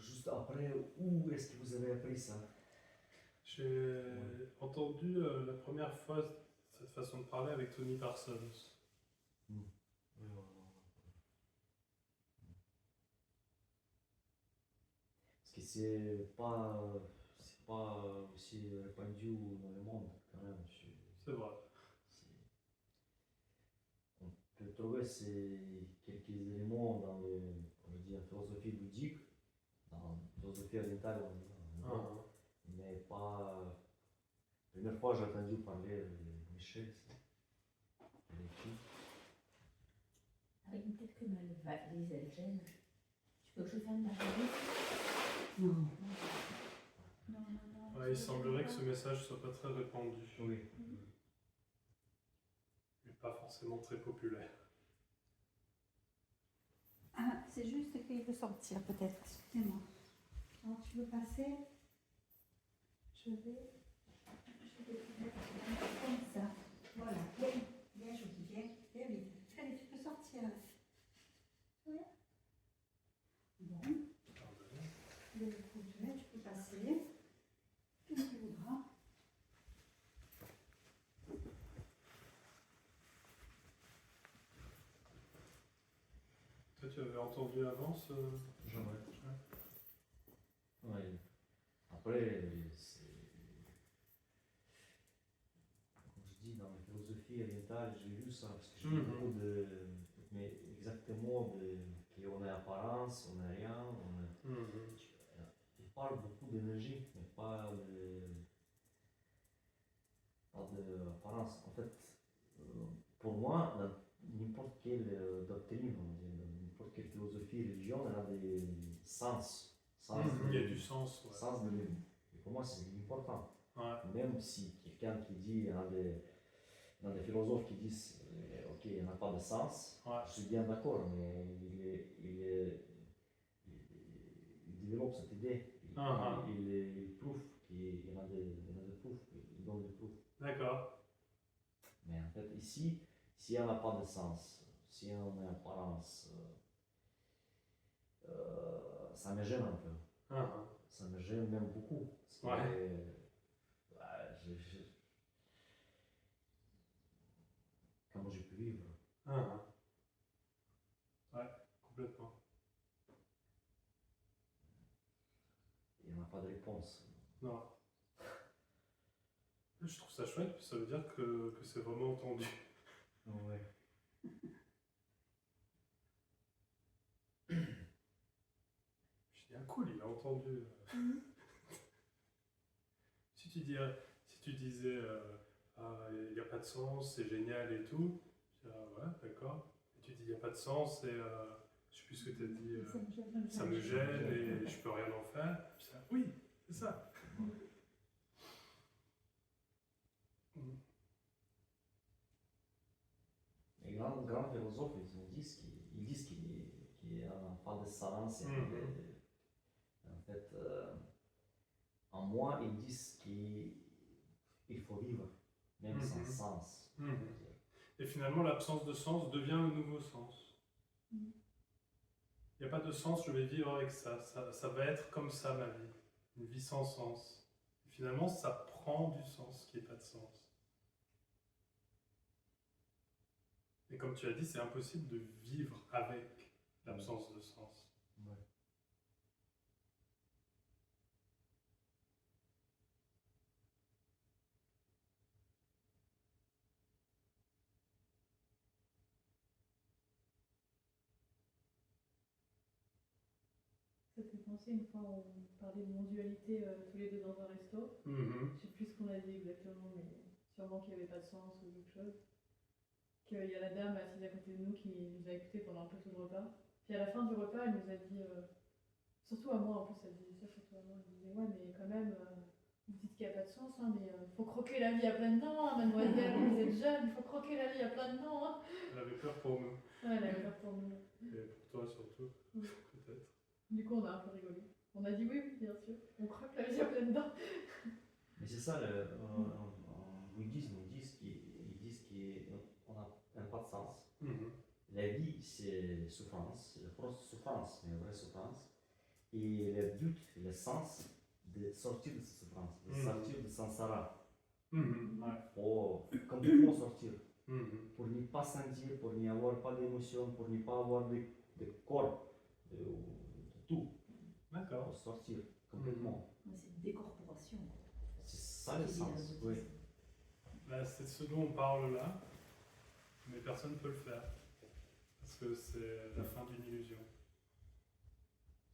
juste après, où est-ce que vous avez appris ça? J'ai entendu la première fois cette façon de parler avec Tony Parsons. Hmm. Ouais, ouais, ouais. Parce que c'est pas aussi répandu dans le monde, quand même. C'est vrai. C'est- On peut trouver quelques éléments dans on va dire, philosophie bouddhique, dans la philosophie orientale, on va dire, Ah, mais pas. La première fois que j'ai entendu parler de Michel, c'est écrit. Avec peut-être que les Algènes. Tu veux que je ferme la radio? Non. Non, non, non. ouais, il semblerait que ce message soit pas très répandu. Oui. Et pas forcément très populaire. Ah, c'est juste qu'il veut sortir peut-être. Excusez-moi. Alors tu veux passer? Je vais te mettre comme ça. Voilà. Bien, bien joli, bien vite. Allez, tu peux sortir. Oui. Bon. Le projet, tu peux passer. Tout ce que tu voudras. Toi, tu avais entendu avant ce... Jamais. Ouais. Après, comme je dis, dans la philosophie orientale, j'ai vu ça, parce que j'ai vu beaucoup de. Mais exactement, qu'on a apparence, on n'a rien, il parle beaucoup d'énergie, mais pas d'apparence. En fait, pour moi, dans n'importe quelle doctrine, on va dire, dans n'importe quelle philosophie, religion, elle a des sens. Il y a du sens, ouais. Sens de l'humain. Et pour moi, c'est important. Ouais. Même si quelqu'un qui dit, il y a des philosophes qui disent, ok, il n'y en a pas de sens, Ouais. je suis bien d'accord, mais il développe cette idée. Il prouve qu'il y en a des preuves, il donne des preuves. D'accord. Mais en fait, ici, s'il n'y en a pas de sens, si on a apparence, ça me gêne un peu. Ça me gêne même beaucoup. Parce que, comment je peux vivre? Ouais, complètement. Il n'y en a pas de réponse. Non. Je trouve ça chouette, puis ça veut dire que c'est vraiment entendu. Ouais. Je dis, ah cool, il a entendu. Si tu disais, il n'y a pas de sens, c'est génial et tout, je dis, ah ouais, d'accord. Et tu dis, il n'y a pas de sens, et je sais plus ce que tu as dit, ça me gêne et je peux rien en faire. Je dis, ah, oui, c'est ça. Les grands philosophes, ils disent qu'il n'y a pas de sens. En fait, en moi, ils disent qu'il faut vivre, même sans sens. Et finalement, l'absence de sens devient le nouveau sens. Il n'y a pas de sens, je vais vivre avec ça. Ça va être comme ça ma vie. Une vie sans sens. Et finalement, ça prend du sens, qui n'est pas de sens. Et comme tu as dit, c'est impossible de vivre avec l'absence de sens. Ouais. Ça fait penser une fois, on parlait de mondialité tous les deux dans un resto. Je sais plus ce qu'on a dit exactement, mais sûrement qu'il n'y avait pas de sens ou quelque chose. Qu'il y a la dame assise à côté de nous qui nous a écoutés pendant un peu tout le repas. Puis à la fin du repas, elle nous a dit, surtout à moi en plus, elle disait ça, surtout à moi, elle disait ouais, mais quand même, vous dites qu'il n'y a pas de sens, hein, mais faut croquer la vie à pleines dents, hein, mademoiselle, vous êtes jeune, il faut croquer la vie à pleines dents. Hein. Elle avait peur pour nous. Ouais, elle avait peur pour nous. Et pour toi surtout, peut-être. Du coup, on a un peu rigolé. On a dit oui, oui, bien sûr, on croque la vie à pleines dents. Mais c'est ça, en bouddhisme, ils disent qu'on n'a pas de sens. La vie, c'est souffrance, c'est la fausse souffrance, mais la vraie souffrance. Et le but, le sens de sortir de cette souffrance, de sortir de samsara, pour complètement sortir, pour ne pas sentir, pour n'y avoir pas d'émotion, pour ne pas avoir de corps, de tout, D'accord. pour sortir complètement. Ouais, c'est une décorporation. C'est ça le sens, oui. Là, c'est ce dont on parle là, mais personne ne peut le faire. Parce que c'est la fin d'une illusion.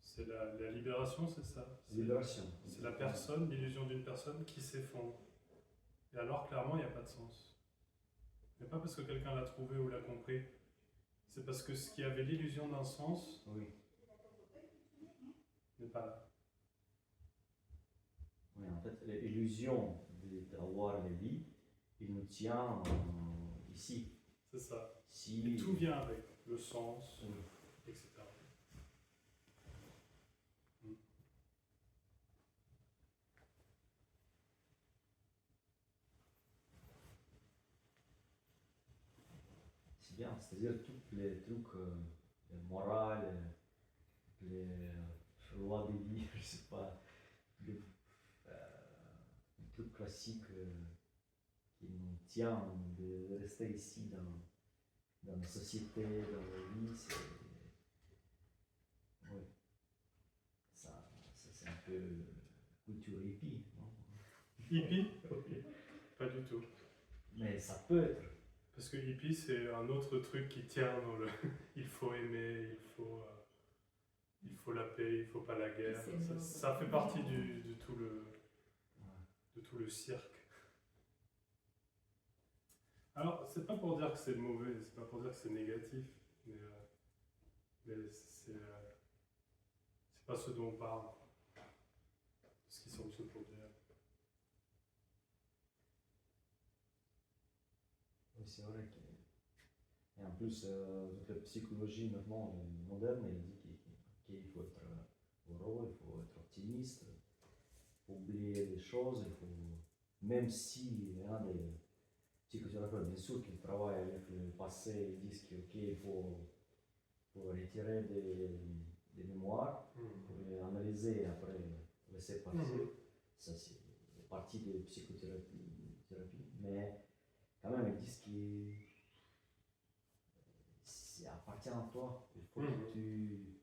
C'est la libération, c'est ça. Libération. C'est la personne, l'illusion d'une personne qui s'effondre. Et alors, clairement, il n'y a pas de sens. Mais pas parce que quelqu'un l'a trouvé ou l'a compris. C'est parce que ce qui avait l'illusion d'un sens Oui. n'est pas là. Oui, en fait, l'illusion d'avoir la vie, il nous tient ici. C'est ça. Si, Et tout vient avec le sens, Oui. etc. C'est bien, c'est-à-dire tous les trucs les morales, les lois de vie, je sais pas, les trucs classiques qui nous tiennent de rester ici dans la société, dans la vie, c'est. Oui. Ça c'est un peu culture hippie, non? Hippie? Oui. Pas du tout. Mais ça peut être. Parce que hippie, c'est un autre truc qui tient dans le il faut aimer, il faut la paix, il faut pas la guerre. Ça fait partie de tout le cirque. Alors, c'est pas pour dire que c'est mauvais, c'est pas pour dire que c'est négatif, mais c'est pas ce dont on parle. Ce qui semble se produire. Oui, c'est vrai que. Et en plus, toute la psychologie maintenant moderne, elle dit qu'il faut être heureux, il faut être optimiste, il faut oublier les choses, il faut. Même si il y a des psychothérapeutes, bien sûr, qui travaillent avec le passé, ils disent qu'il faut retirer des mémoires, pour les analyser et après laisser passer. Ça, c'est partie de psychothérapie. Mais quand même, ils disent que ça appartient à toi. Il faut que tu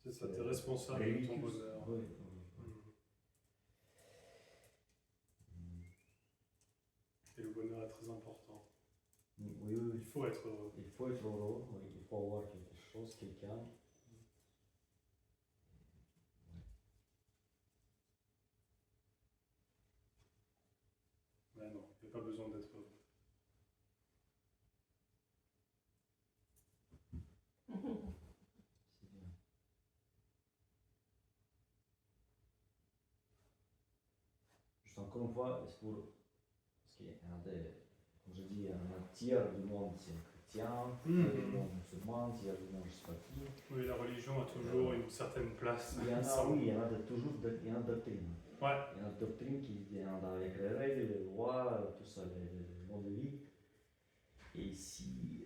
c'est ça, tu es responsable de ton bonheur. Oui. Et le bonheur est très important. Oui. Il faut être heureux. Il faut être heureux, oui. Il faut avoir quelque chose, quelqu'un. Mais non, il n'y a pas besoin d'être heureux. C'est bien. Juste encore une fois, c'est pour. Parce qu'il y a comme je dis, un tiers du monde c'est chrétien, un tiers du monde musulman, un tiers du monde je sais pas qui. Oui, la religion a toujours une certaine place. Il y en a, oui, il y en a toujours, il y en a doctrines. Ouais. Il y a une doctrine qui est avec les règles, les lois, tout ça, les modes de vie. Et ici,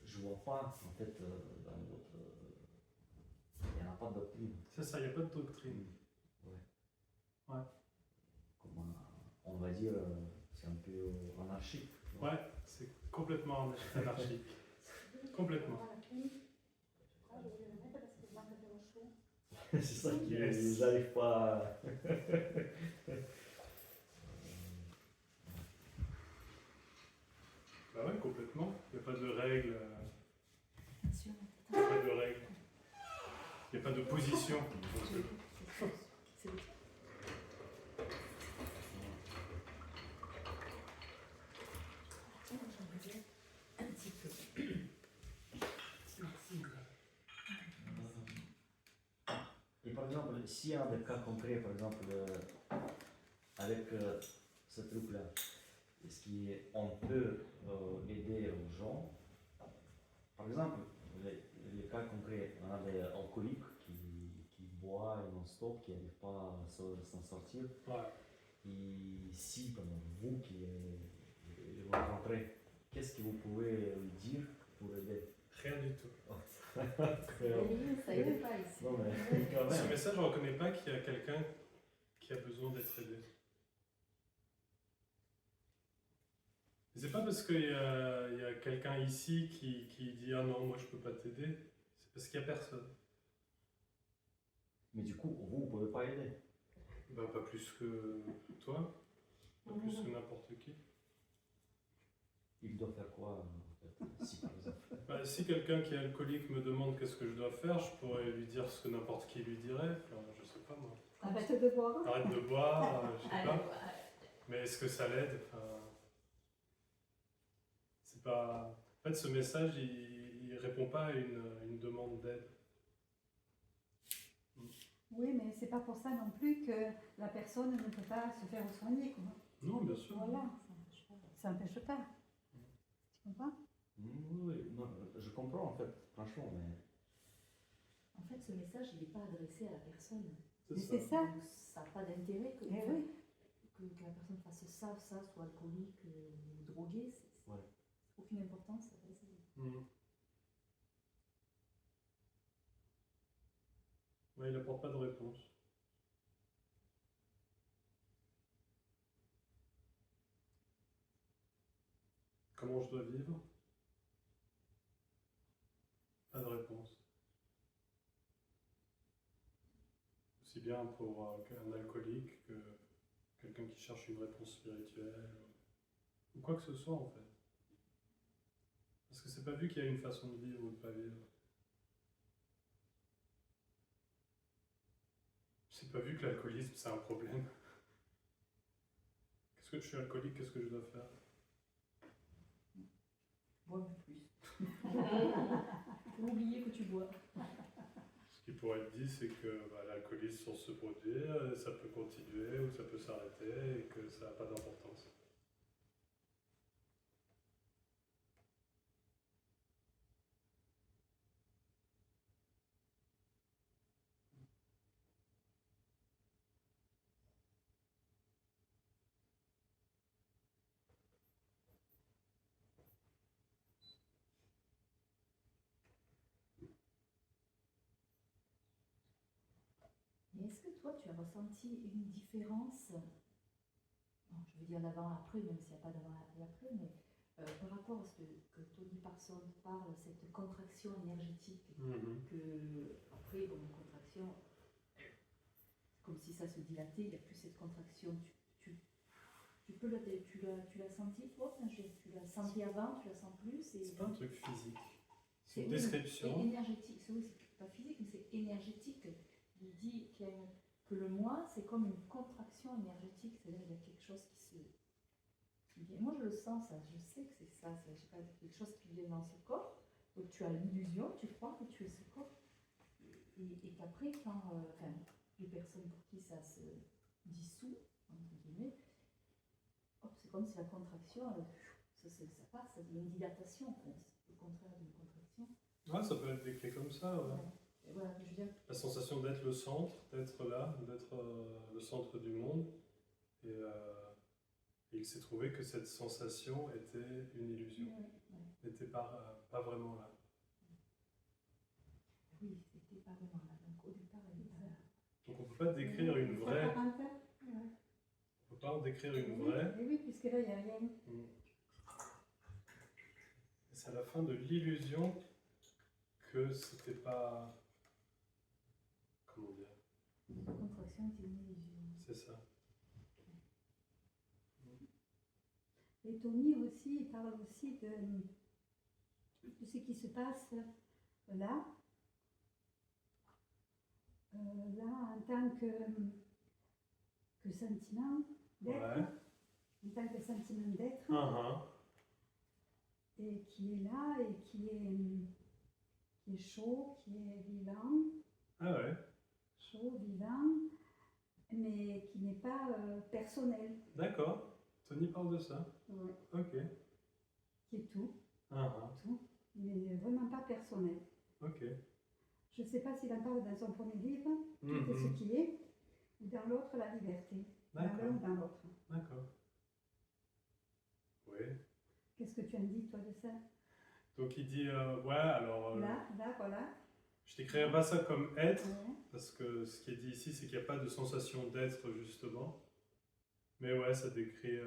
je vois pas, en fait, dans votre. Il n'y en a pas de doctrine. C'est ça, il n'y a pas de doctrine. Ouais. Comment on va dire, c'est un peu anarchique. Ouais, c'est complètement anarchique. Complètement. C'est ça qu'ils n'arrivent pas à. Bah ouais, complètement. Il n'y a pas de règles. Attention. Il n'y a pas de règles. Il n'y a pas de position. C'est le un petit peu. Et par exemple, s'il y a des cas concrets, par exemple, avec ce truc-là, est-ce qu'on peut aider aux gens? Par exemple, les cas concrets, on a des alcooliques qui boivent non-stop, qui n'arrivent pas à s'en sortir. Ouais. Et si, par exemple, vous qui les rencontrez, qu'est-ce que vous pouvez lui dire pour aider? Rien du tout. Ça y est pas, Non, mais quand Ce même. message, je ne reconnais pas qu'il y a quelqu'un qui a besoin d'être aidé. Et c'est pas parce qu'il y a quelqu'un ici qui dit ah non, moi je peux pas t'aider, c'est parce qu'il n'y a personne. Mais du coup, vous pouvez pas aider. Ben, pas plus que toi, pas plus que n'importe qui. Il doit faire quoi, en fait, si par exemple. Bah, si quelqu'un qui est alcoolique me demande qu'est-ce que je dois faire, je pourrais lui dire ce que n'importe qui lui dirait. Enfin, je sais pas moi. Arrête de boire. Arrête de boire, je sais Allez, pas. ouais. Mais est-ce que ça l'aide? Enfin, c'est pas. En fait, ce message, il répond pas à une demande d'aide. Oui, mais c'est pas pour ça non plus que la personne ne peut pas se faire soigner, quoi. Non, bien sûr. Voilà, ça n'empêche pas. Tu comprends? Oui, non, je comprends en fait, franchement, mais En fait, ce message, il n'est pas adressé à la personne. Mais c'est ça. Donc, ça n'a pas d'intérêt que, Eh oui. que la personne fasse ça, soit alcoolique ou drogué. Ouais. Aucune importance. Ça fait, Mhm. Ouais, il n'apporte pas de réponse. Comment je dois vivre? Pas de réponse. Aussi bien pour un alcoolique que quelqu'un qui cherche une réponse spirituelle ou quoi que ce soit en fait. Parce que c'est pas vu qu'il y a une façon de vivre ou de pas vivre. C'est pas vu que l'alcoolisme c'est un problème. Qu'est-ce que je suis alcoolique, qu'est-ce que je dois faire? bois un peu plus. Faut oublier que tu bois. Ce qui pourrait être dit, c'est que l'alcoolisme sans se produire, ça peut continuer ou ça peut s'arrêter et que ça n'a pas d'importance. Mais est-ce que toi, tu as ressenti une différence, bon, je veux dire l'avant-après, même s'il n'y a pas d'avant et après, mais par rapport à ce que Tony Parsons parle, cette contraction énergétique, que après, bon, une contraction, comme si ça se dilatait, il n'y a plus cette contraction. Tu peux tu l'as senti toi? Enfin, tu l'as senti avant, tu la sens plus? C'est pas un truc physique. C'est une oui, description. et énergétique, oui, c'est pas physique, mais c'est énergétique. Il dit que le moi, c'est comme une contraction énergétique, c'est-à-dire qu'il y a quelque chose qui vient. Moi, je le sens, ça, je sais que c'est ça, c'est je sais pas, quelque chose qui vient dans ce corps. Donc, tu as l'illusion, tu crois que tu es ce corps. Et qu'après, quand enfin, les personnes pour qui ça se dissout, entre guillemets, hop, c'est comme si la contraction, ça passe, il y a une dilatation, enfin, c'est le contraire d'une contraction. Ouais, ça peut être décrit comme ça. Ouais. Et voilà, je veux dire. La sensation d'être le centre, d'être là, d'être le centre du monde. Et il s'est trouvé que cette sensation était une illusion, n'était pas vraiment là. Oui, c'était pas vraiment là. Donc au départ, elle est là. Donc on ne peut pas décrire une vraie. On peut pas en décrire une vraie. Oui, puisque là, il n'y a rien. C'est à la fin de l'illusion que c'était pas. Comment dire? La contraction était une illusion. C'est ça. Et Tony aussi, il parle aussi de ce qui se passe là. Là, en tant que sentiment d'être. Ouais. En tant que sentiment d'être. Et qui est là et qui est chaud, qui est vivant. Ah ouais. Chaud, vivant, mais qui n'est pas personnel. D'accord. Tony parle de ça. Ouais. Ok. Qui est tout, Ah tout, mais vraiment pas personnel. ok. Je ne sais pas s'il en parle dans son premier livre, tout est ce qui est, ou dans l'autre, la liberté. Dans l'un ou dans l'autre. D'accord. Oui. Qu'est-ce que tu en dis, toi, de ça? Donc il dit, ouais, alors... Là, voilà. Je décrirais pas ça comme être, Ouais. parce que ce qui est dit ici, c'est qu'il n'y a pas de sensation d'être, justement. Mais ouais, ça décrit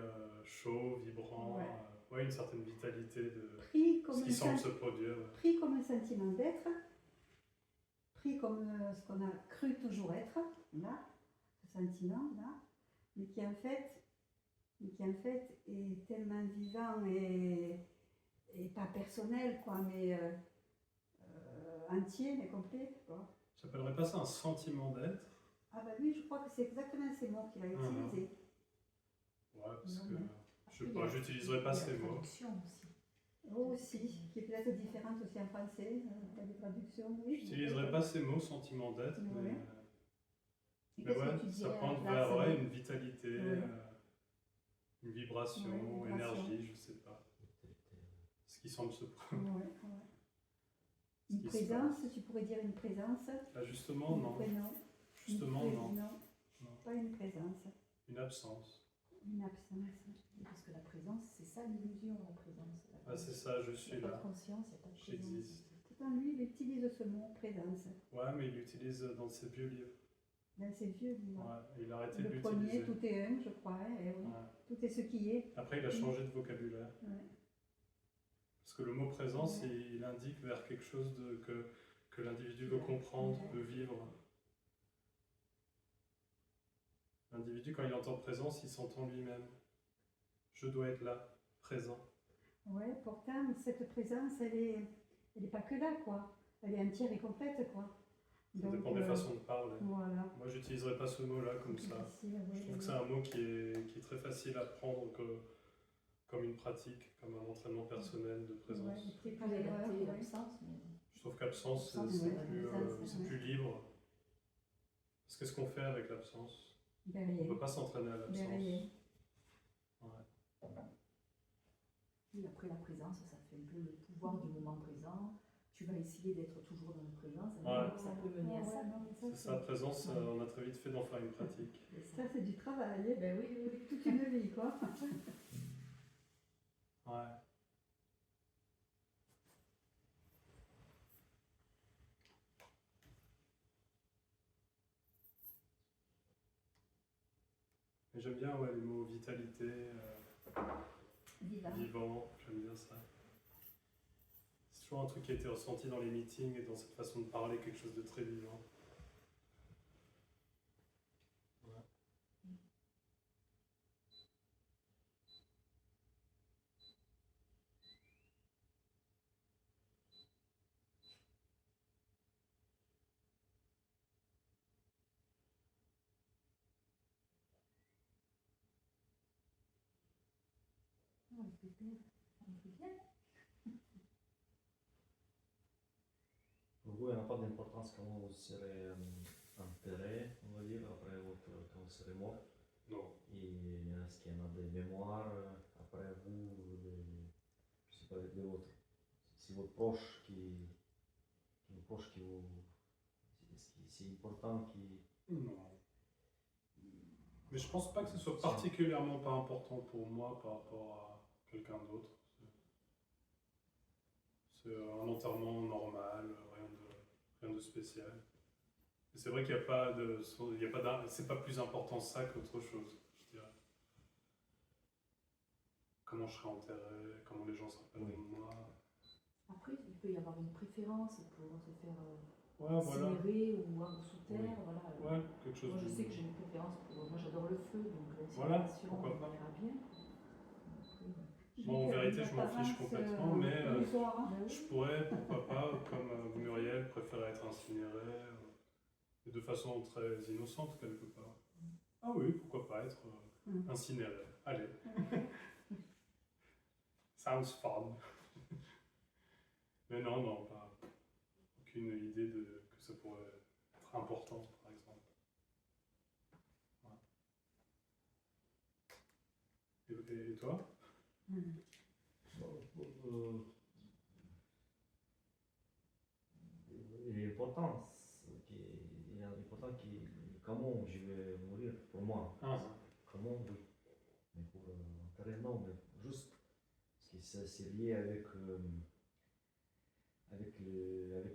chaud, vibrant, Ouais. ouais, une certaine vitalité de Pris ce qui semble se produire. pris comme un sentiment d'être, pris comme ce qu'on a cru toujours être, là, ce sentiment-là, mais qui en fait est tellement vivant et pas personnel, quoi, mais entier, mais complet. Quoi. J'appellerais pas ça un sentiment d'être. Ah bah lui, je crois que c'est exactement ces mots qu'il a utilisés. Ouais, parce Non, que mais je sais pas, j'utiliserais pas ces mots. Traduction aussi. Aussi, qui est peut-être différente aussi en français, pas de traduction, oui. J'utiliserais pas ces mots, sentiment d'être, Ouais. mais, Et mais qu'est-ce ouais, que tu ça dirais à pointe la place vers ouais, de- une vitalité, Ouais. une vibration, Ouais, une vibration. énergie, je sais pas. Ce qui semble se produire. Ouais, ouais. Une qui se présence, tu pourrais dire une présence. Là, justement, non. Prénom. Justement, non. Non, Non. pas une présence, Une absence. une absence. Parce que la présence, c'est ça l'illusion, la présence. Ah, c'est ça, je Il suis n'y a pas là. de conscience, il n'y a pas de présence. J'existe. Pourtant, lui, il utilise ce mot présence Ouais, mais il l'utilise dans ses vieux livres. dans ses vieux livres. Ouais, il a arrêté de Le premier, l'utiliser. tout est un, je crois, hein, et oui. Ouais. Tout est ce qui est. Après, il a changé de vocabulaire. Ouais. Parce que le mot présence, Ouais. il indique vers quelque chose que l'individu veut comprendre, Ouais. veut vivre. L'individu, quand il entend présence, il s'entend lui-même. Je dois être là, présent. Ouais, pourtant, cette présence, elle est pas que là, quoi. Elle est entière et complète, quoi. Ça dépend des façons de parler. Voilà. Moi, j'utiliserais pas ce mot-là comme ça. Difficile, ouais, Je trouve que ouais. c'est un mot qui est très facile à prendre comme une pratique, comme un entraînement personnel de présence. Ouais, C'est c'est plus pas l'erreur, adapté ouais. l'absence, mais Je trouve qu'absence, Absence, c'est ouais, plus, l'absence, c'est ouais. plus libre. Parce qu'est-ce qu'on fait avec l'absence? On ne Derrière. peut pas s'entraîner à l'absence. Derrière. Ouais. oui, après la présence, ça fait un peu le pouvoir du moment présent. Tu vas essayer d'être toujours dans le présent, ça peut mener à ça. Ouais, non, mais C'est ça, présence, Ouais. on a très vite fait d'en faire une pratique. Ça, c'est du travail, hein. Ben oui, oui, oui. Toute une vie, quoi. Ouais. Mais j'aime bien ouais, les mots vitalité, Vivant. vivant, j'aime bien ça. C'est toujours un truc qui a été ressenti dans les meetings et dans cette façon de parler, quelque chose de très vivant. Ouais. On peut bien. Pour vous, il n'y a pas d'importance comment vous serez enterré, on va dire, quand vous serez mort. Non. Et est-ce qu'il y en a des mémoires après vous, je sais pas, de votre, si votre proche qui vous, c'est important qui, Non. Mais je pense pas que ce soit particulièrement pas important pour moi par rapport à quelqu'un d'autre. C'est un enterrement normal, rien de spécial. Et c'est vrai qu'il n'y a pas de, c'est pas plus important ça qu'autre chose, je dirais. Comment je serai enterré, comment les gens se rappelleront de moi. Après, il peut y avoir une préférence pour se faire Ouais, voilà. incinérer ou sous terre. Oui. Voilà. Ouais, quelque chose Moi, je de- sais que j'ai une préférence pour. Moi, j'adore le feu, donc Voilà, l'incinération, pourquoi on pas. verra bien. Après, Moi, en vérité, je m'en fiche complètement, mais ben je oui. pourrais, pourquoi pas, comme Muriel, préférer être incinéré, et de façon très innocente quelque part. Ah oui, pourquoi pas être incinéré. Allez. Sounds fun. Mais non, pas aucune idée de que ça pourrait être important, par exemple. Ouais. Et toi? il est important, il est important comment je vais mourir pour moi. Ah. Comment oui. Mais pour enterrer, non, mais juste parce que c'est lié avec avec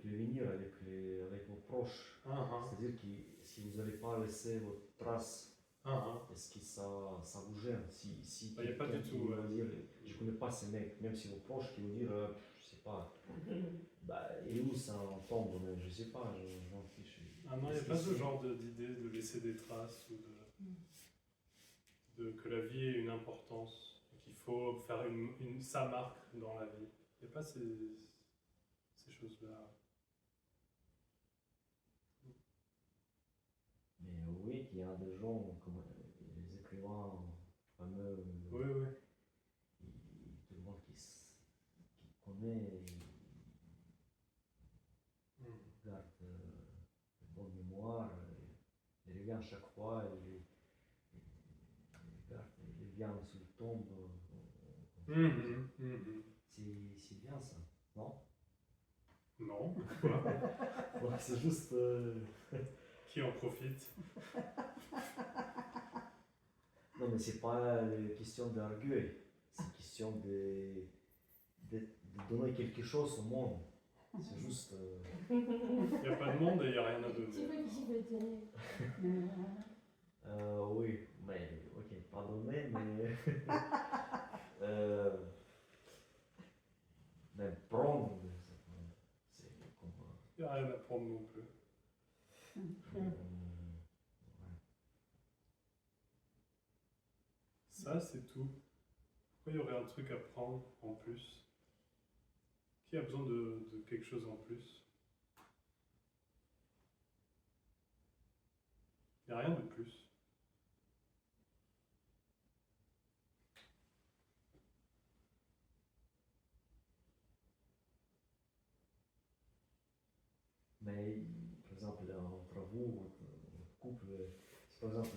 l'avenir, avec vos proches. C'est-à-dire que si vous n'allez pas laisser votre trace, est-ce que ça vous gêne? Si Il n'y a pas quelqu'un du qui tout. va dire, je ne connais pas ces mecs, même si vos proches qui vont dire, je sais pas, bah, et où ça tombe, mais je sais pas, je m'en fiche. Ah non, il n'y a pas ce genre d'idée de laisser des traces ou que la vie ait une importance, qu'il faut faire sa marque dans la vie. Il n'y a pas ces choses-là. Mais oui, qu'il y a des gens comme les écrivains fameux, Oui. tout le monde qui connaît, garde une bonne mémoire, il revient chaque fois, il vient sur le tombe. C'est bien ça, non? Non, pourquoi? Ouais, c'est juste. Qui en profite? Non, mais c'est pas question d'orgueil, c'est question de donner quelque chose au monde. C'est juste. Il n'y a pas de monde et il n'y a rien à donner. Tu veux que j'y veux dire? Oui, mais ok, pas donner, mais. Mais prendre. C'est comme. Il n'y a rien à prendre non plus. Ouais. Ça, c'est tout. Pourquoi il y aurait un truc à prendre en plus? Qui a besoin de quelque chose en plus? Il n'y a rien de plus. Mais, par exemple, entre vous, votre couple, si par exemple, vous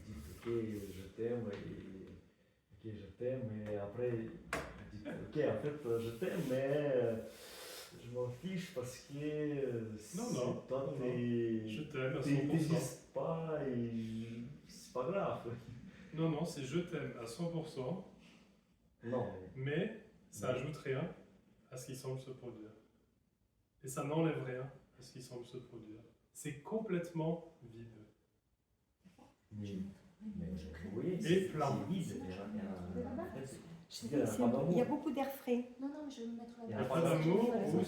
dites ok, je t'aime, ok, je t'aime, et après, vous dites ok, en fait, je t'aime, mais je m'en fiche parce que Non, toi, je t'aime à tu 100%. n'existes pas et c'est pas grave. Non, c'est je t'aime à 100%, Non, mais ça ajoute rien à ce qui semble se produire. Et ça n'enlève rien à ce qui semble se produire. C'est complètement vide. mais oui, Et c'est plein. vide. Chérie, il y a beaucoup d'air frais. Non, je vais me mettre Il y Il a n'y a pas pas d'amour ou ou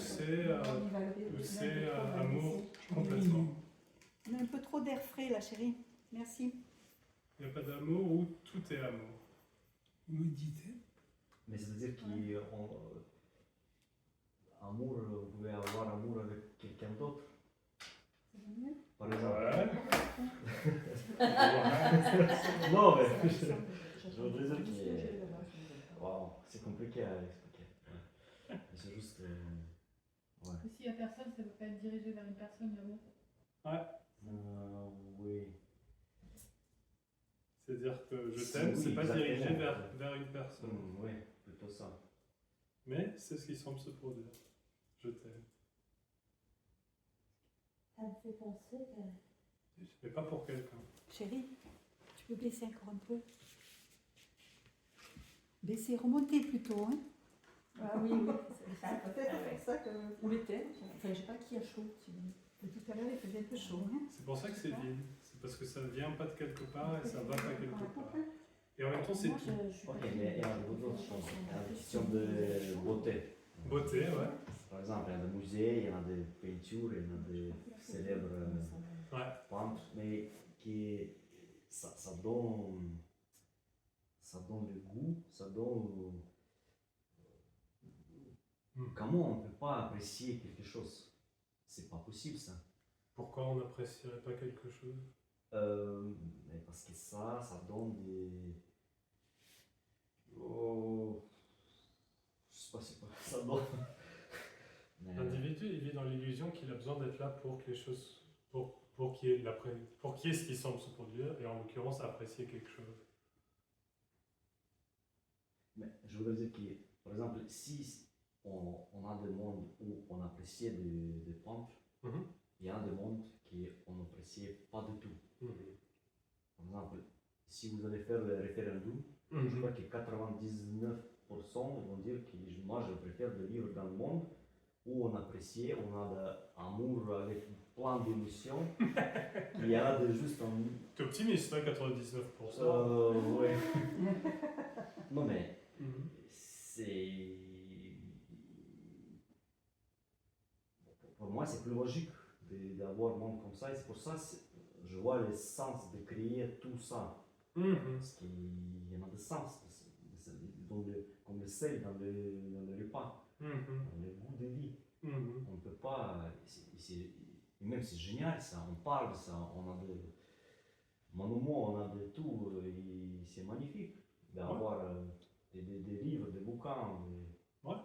c'est amour complètement. On a un peu trop d'air frais là, chérie. Merci. Il n'y a pas d'amour ou tout est amour. Humidité. Mais c'est-à-dire qu'amour, vous pouvez avoir amour avec quelqu'un d'autre. Ça va mieux? Par exemple. Ouais. Non, mais je voudrais dire que wow, c'est compliqué à expliquer. Ouais. Mais c'est juste. Ouais. Et s'il n'y a personne, ça ne peut pas être dirigé vers une personne, l'amour. Oui. C'est-à-dire que je Si, t'aime, oui, c'est pas exactement. dirigé vers une personne. Oui, plutôt ça. Mais c'est ce qui semble se produire. Je t'aime. Ça me fait penser que... Mais pas pour quelqu'un. Chérie, tu peux baisser encore un peu? Baisser, remonter plutôt, hein? Ah oui, C'est peut-être pour ça que... Ou l'été. Enfin, je sais pas qui a chaud. Tout à l'heure, il faisait un peu chaud, hein? C'est pour ça que c'est vide. C'est parce que ça ne vient pas de quelque part et ça va pas quelque part. Et en même temps, c'est Moi, tout. je suis pas Ok, mais il y a d'autres choses. Il y a la question de beauté. Beauté, ouais. Par exemple, il y a des musées, il y a des peintures, il y a des célèbres peintres, mais qui, ça donne le goût, ça donne. Comment on ne peut pas apprécier quelque chose? C'est pas possible ça. Pourquoi on n'apprécierait pas quelque chose? Mais parce que ça donne des. Oh, je sais pas, c'est pas ça donne. Mais, L'individu, il vit dans l'illusion qu'il a besoin d'être là pour que les choses, pour qu'il y ait ce qui semble se produire, et en l'occurrence apprécier quelque chose. mais je voudrais dire que, par exemple, si on a des mondes où on appréciait des peintres, il y a des mondes qu'on n'appréciait pas du tout. Par exemple, si vous allez faire le référendum, je crois que 99% vont dire que moi je préfère de vivre dans le monde où on apprécie, on a de l'amour avec plein d'émotions, il y a de juste un... T'es optimiste, hein, 99%. Ouais. Non mais, Mhm. c'est... Pour moi, c'est plus logique d'avoir un monde comme ça, et c'est pour ça que je vois le sens de créer tout ça. Mhm. Parce qu'il y en a de sens, comme le sel dans le repas, Mhm. dans le goût de vie. Mhm. On ne peut pas. Et même c'est génial ça, on parle de ça, on a de. Monomo, on a de tout, et c'est magnifique d'avoir des livres, des bouquins. Ouais.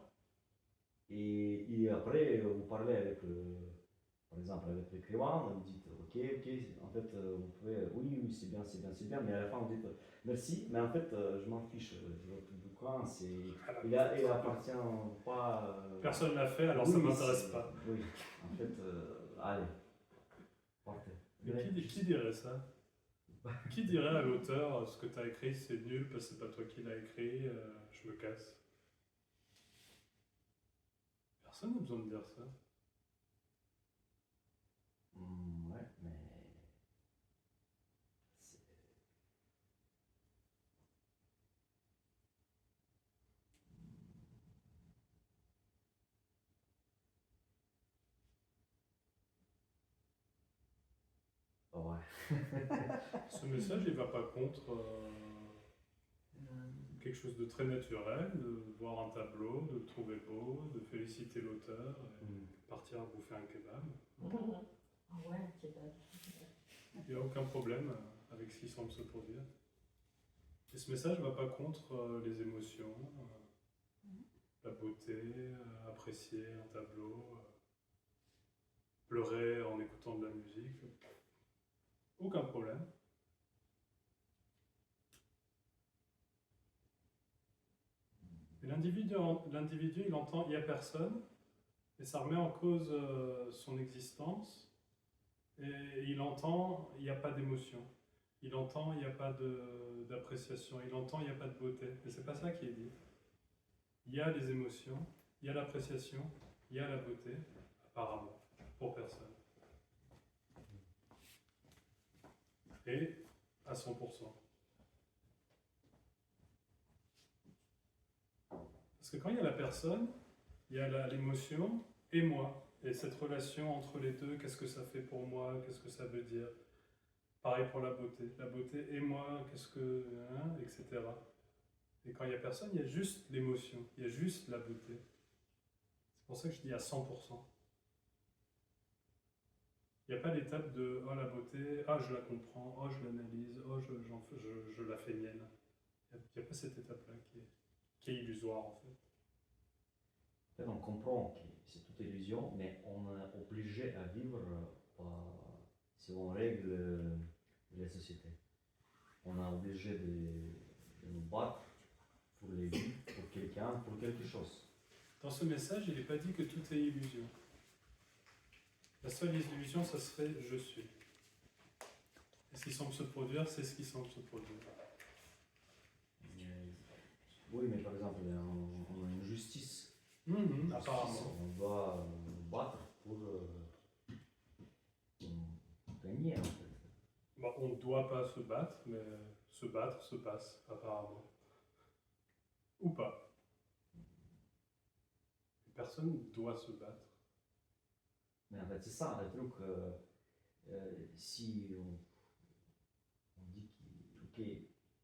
Et après, vous parlez avec par exemple avec l'écrivain, vous dites ok, en fait, vous pouvez, oui, oui, c'est bien, mais à la fin, vous dites merci, mais en fait, je m'en fiche, votre bouquin, il appartient pas. Personne ne l'a fait, alors oui, ça ne m'intéresse pas. Oui, en fait, allez, partez. Mais qui dirait ça? Qui dirait à l'auteur ce que tu as écrit c'est nul parce que c'est pas toi qui l'as écrit, je me casse? Personne n'a besoin de dire ça. Ouais, mais. c'est- Ouais. Ce message, il va pas contre quelque chose de très naturel, de voir un tableau, de le trouver beau, de féliciter l'auteur, et partir bouffer un kebab. Ah ouais, un kebab. Il n'y a aucun problème avec ce qui semble se produire. Et ce message ne va pas contre les émotions, la beauté, apprécier un tableau, pleurer en écoutant de la musique. Aucun problème. Et l'individu, il entend il n'y a personne, et ça remet en cause son existence, et il entend il n'y a pas d'émotion. Il entend il n'y a pas d'appréciation. Il entend il n'y a pas de beauté. Mais c'est pas ça qui est dit. Il y a les émotions, il y a l'appréciation, il y a la beauté, apparemment, pour personne. Et à 100%. Parce que quand il y a la personne, il y a l'émotion et moi. Et cette relation entre les deux, qu'est-ce que ça fait pour moi, qu'est-ce que ça veut dire. Pareil pour la beauté. La beauté et moi, qu'est-ce que... Hein, etc. Et quand il n'y a personne, il y a juste l'émotion, il y a juste la beauté. C'est pour ça que je dis à 100%. Il n'y a pas l'étape de « oh la beauté, ah je la comprends, oh je l'analyse, oh je la fais mienne ». Il n'y a pas cette étape-là qui est illusoire en fait. En fait, on comprend que c'est toute illusion, mais on est obligé à vivre selon les règles de la société. On est obligé de nous battre pour les vies, pour quelqu'un, pour quelque chose. Dans ce message, il n'est pas dit que tout est illusion. La seule illusion, ça serait « je suis ». Et ce qui semble se produire, c'est ce qui semble se produire. Oui, mais par exemple, on a une justice. Apparemment. On doit battre pour gagner en fait. Bon, on ne doit pas se battre, mais se battre se passe, apparemment. Ou pas. Personne ne doit se battre. Mais en fait, c'est ça le truc. Si on dit que, ok,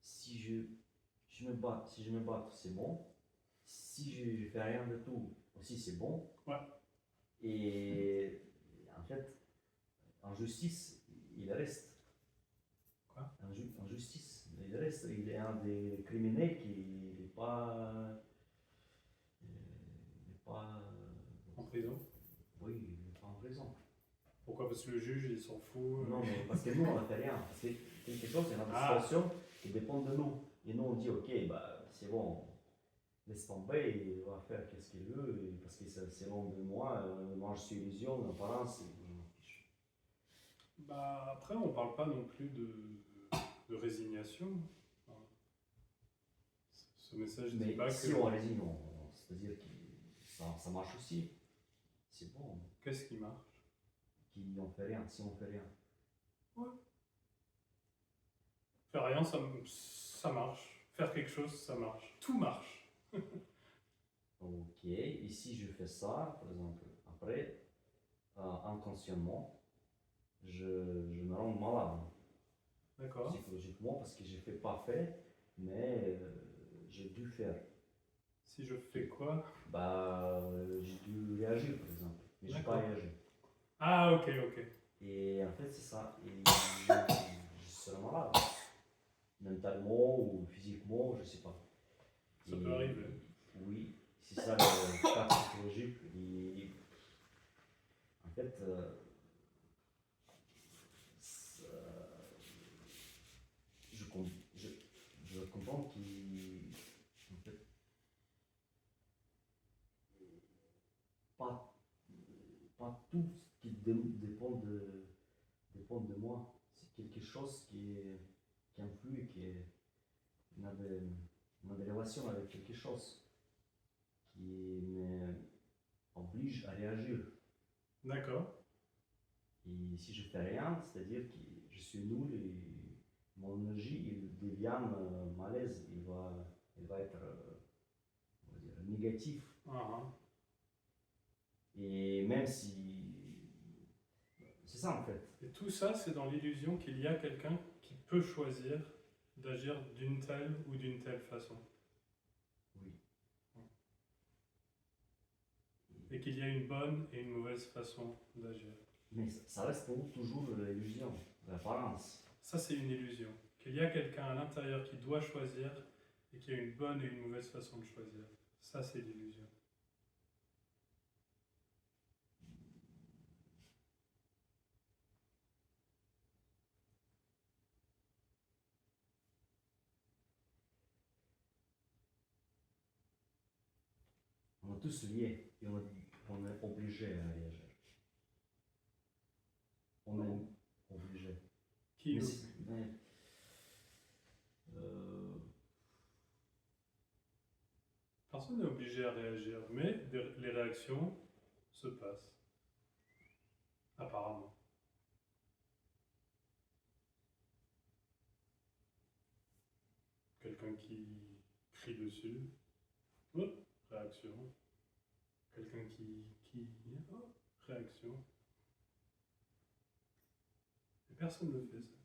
si je me bats, c'est bon. Si je fais rien de tout, aussi c'est bon. Ouais. Et en fait, en justice, il reste. Quoi? En justice, il reste. Il est un des criminels qui n'est pas. En prison. Oui, il n'est pas en prison. Pourquoi? Parce que le juge, il s'en fout. Non, mais parce que nous, on n'a fait rien. Parce que quelque chose, il y a des situations qui dépendent de nous. Et nous, on dit, ok, bah, c'est bon, laisse tomber, il va faire qu'est-ce qu'il veut, parce que c'est loin de moi, moi je suis illusion, l'apparence, je m'en fiche. Bah, après, on ne parle pas non plus de résignation. Enfin, ce message Mais dit pas si que... on résigne, c'est-à-dire que ça marche aussi. c'est bon. Qu'est-ce qui marche? Qui on fait rien, si on fait rien. Faire rien, ça marche. Faire quelque chose, ça marche. Tout marche. Ok, et si je fais ça, par exemple, après, inconsciemment, je me rends malade D'accord. psychologiquement parce que j'ai pas fait, mais j'ai dû faire. Si je fais quoi? Bah, j'ai dû réagir, par exemple, mais j'ai pas D'accord. réagi. Ah, ok, ok. Et en fait, c'est ça. Et je serai malade, mentalement ou physiquement, je sais pas. Ça peut arriver. Oui, c'est ça le cas psychologique. Et en fait, je, je, je comprends qu'il en fait, pas, pas tout qui dépend de moi. C'est quelque chose qui influe, on a on a des relations avec quelque chose qui m'oblige à réagir. D'accord. Et si je fais rien, c'est-à-dire que je suis nul et mon énergie il devient malaise, il va être on va dire, négatif. Ah, Et même si. C'est ça en fait. Et tout ça, c'est dans l'illusion qu'il y a quelqu'un qui peut choisir d'agir d'une telle ou d'une telle façon. Oui. Et qu'il y a une bonne et une mauvaise façon d'agir. Mais ça reste toujours l'illusion, l'apparence. Ça, c'est une illusion. Qu'il y a quelqu'un à l'intérieur qui doit choisir et qu'il y a une bonne et une mauvaise façon de choisir. Ça, c'est l'illusion. On est tous liés et on est obligé à réagir. On est obligé. Qui Mais, nous- Personne n'est obligé à réagir, mais les réactions se passent. Apparemment. Quelqu'un qui crie dessus, hop, réaction. Quelqu'un qui hop, réaction. Et personne ne le fait ça.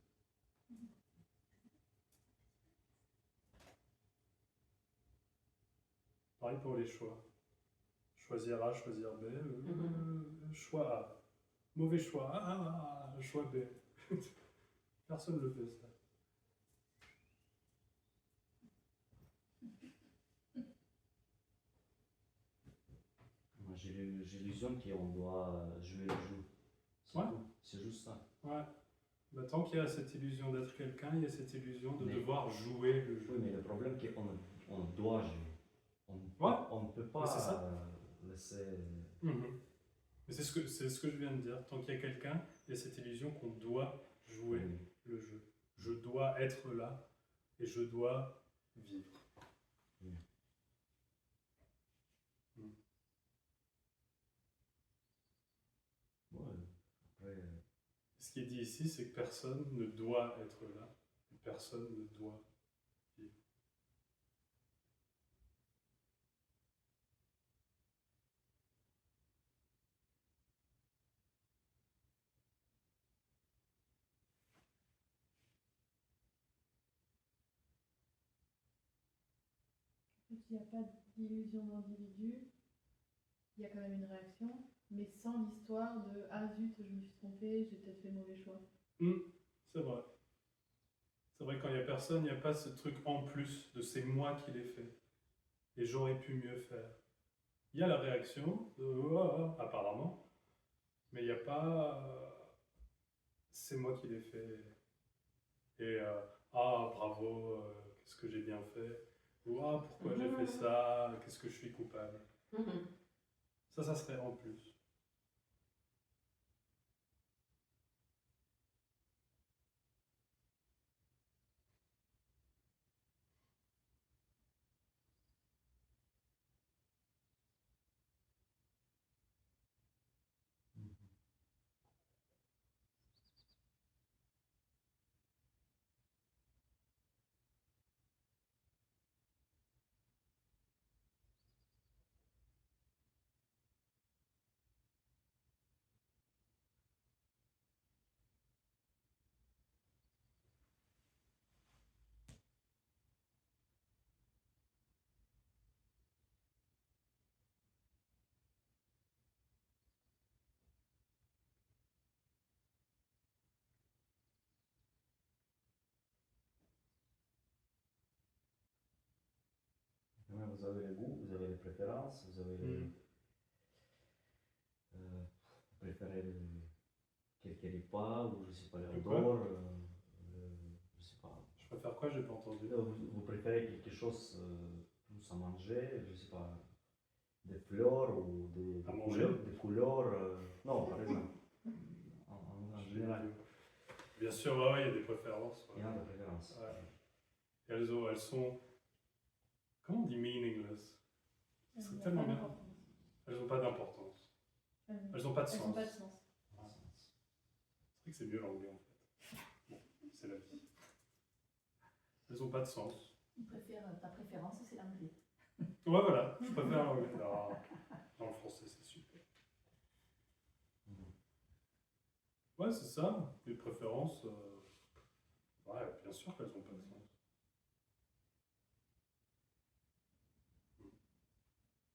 Pareil pour les choix. Choisir A, choisir B, choix A. Mauvais choix, choix B. Personne ne le fait ça. moi, j'ai l'illusion qu'on doit jouer le jeu. C'est Ouais. tout. C'est juste ça. Ouais. Bah, tant qu'il y a cette illusion d'être quelqu'un, il y a cette illusion de Mais- devoir jouer le jeu. Oui, mais le problème c'est qu'on doit jouer. On ne peut Mais c'est pas ça. laisser. Mhm. Mais c'est ce que je viens de dire. Tant qu'il y a quelqu'un, il y a cette illusion qu'on doit jouer Oui. le jeu. Je dois être là et je dois vivre. Oui. Mm. Ouais. Après, Ce qui est dit ici, c'est que personne ne doit être là et personne ne doit vivre. En fait, il n'y a pas d'illusion d'individu, il y a quand même une réaction, mais sans l'histoire de ah zut, je me suis trompée, j'ai peut-être fait le mauvais choix. C'est vrai. C'est vrai, quand il n'y a personne, il n'y a pas ce truc en plus de c'est moi qui l'ai fait. Et j'aurais pu mieux faire. Il y a la réaction de apparemment, mais il n'y a pas c'est moi qui l'ai fait. Et ah bravo, qu'est-ce que j'ai bien fait. Ou ah pourquoi j'ai fait ça, qu'est-ce que je suis coupable. Ça serait en plus. avez les goûts, vous avez les préférences, vous avez les, vous préférez quelques repas, ou je sais pas, les Le quoi? odeurs, je sais pas. Je préfère quoi? J'ai pas entendu. Vous préférez quelque chose plus à manger, je sais pas, des fleurs ou À manger? des couleurs, non, par exemple, en général, Bien sûr, ouais, il y a des préférences. il y a des préférences. Ouais. Et elles sont, comment on dit meaningless? C'est tellement Pas bien. d'importance. Elles n'ont pas d'importance. Elles n'ont pas de Elles sens. n'ont pas de sens. C'est vrai que c'est mieux l'anglais en fait. Bon, c'est la vie. Elles n'ont pas de sens. Ta préférence, c'est l'anglais. Ouais, voilà, je préfère l'anglais. Alors, dans le français, c'est super. Ouais, c'est ça. Les préférences, ouais, bien sûr qu'elles n'ont pas de sens.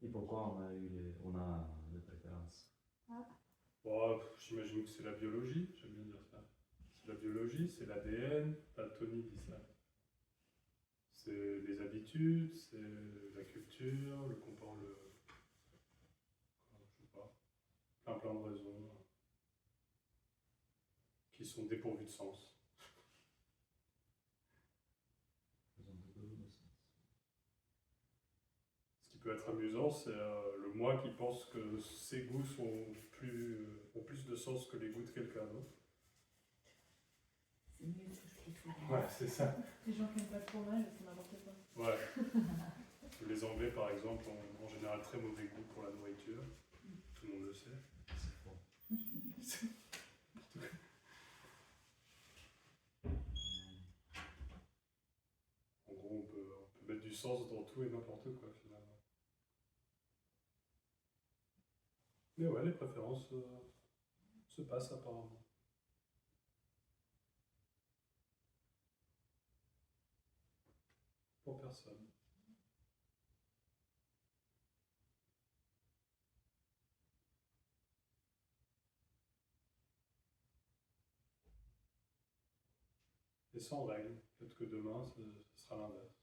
Et pourquoi on a des préférences? Bon, j'imagine que c'est la biologie, j'aime bien dire ça. C'est la biologie, c'est l'ADN, Tony dit ça. C'est les habitudes, c'est la culture, le comportement, je sais pas, plein de raisons qui sont dépourvues de sens. Ils ont beaucoup de sens. Ce qui peut être amusant, c'est le moi qui pense que ses goûts ont plus de sens que les goûts de quelqu'un d'autre. C'est mieux que ce qu'il faut. Ouais, c'est ça. Les gens qui n'aiment pas le fromage, c'est n'importe quoi. Ouais. Les Anglais, par exemple, ont en général très mauvais goût pour la nourriture. Tout le monde le sait. C'est faux. En gros, on peut mettre du sens dans tout et n'importe quoi, finalement. Mais ouais, les préférences se passent apparemment. Pour personne. Et sans règle. Peut-être que demain, ce sera l'inverse.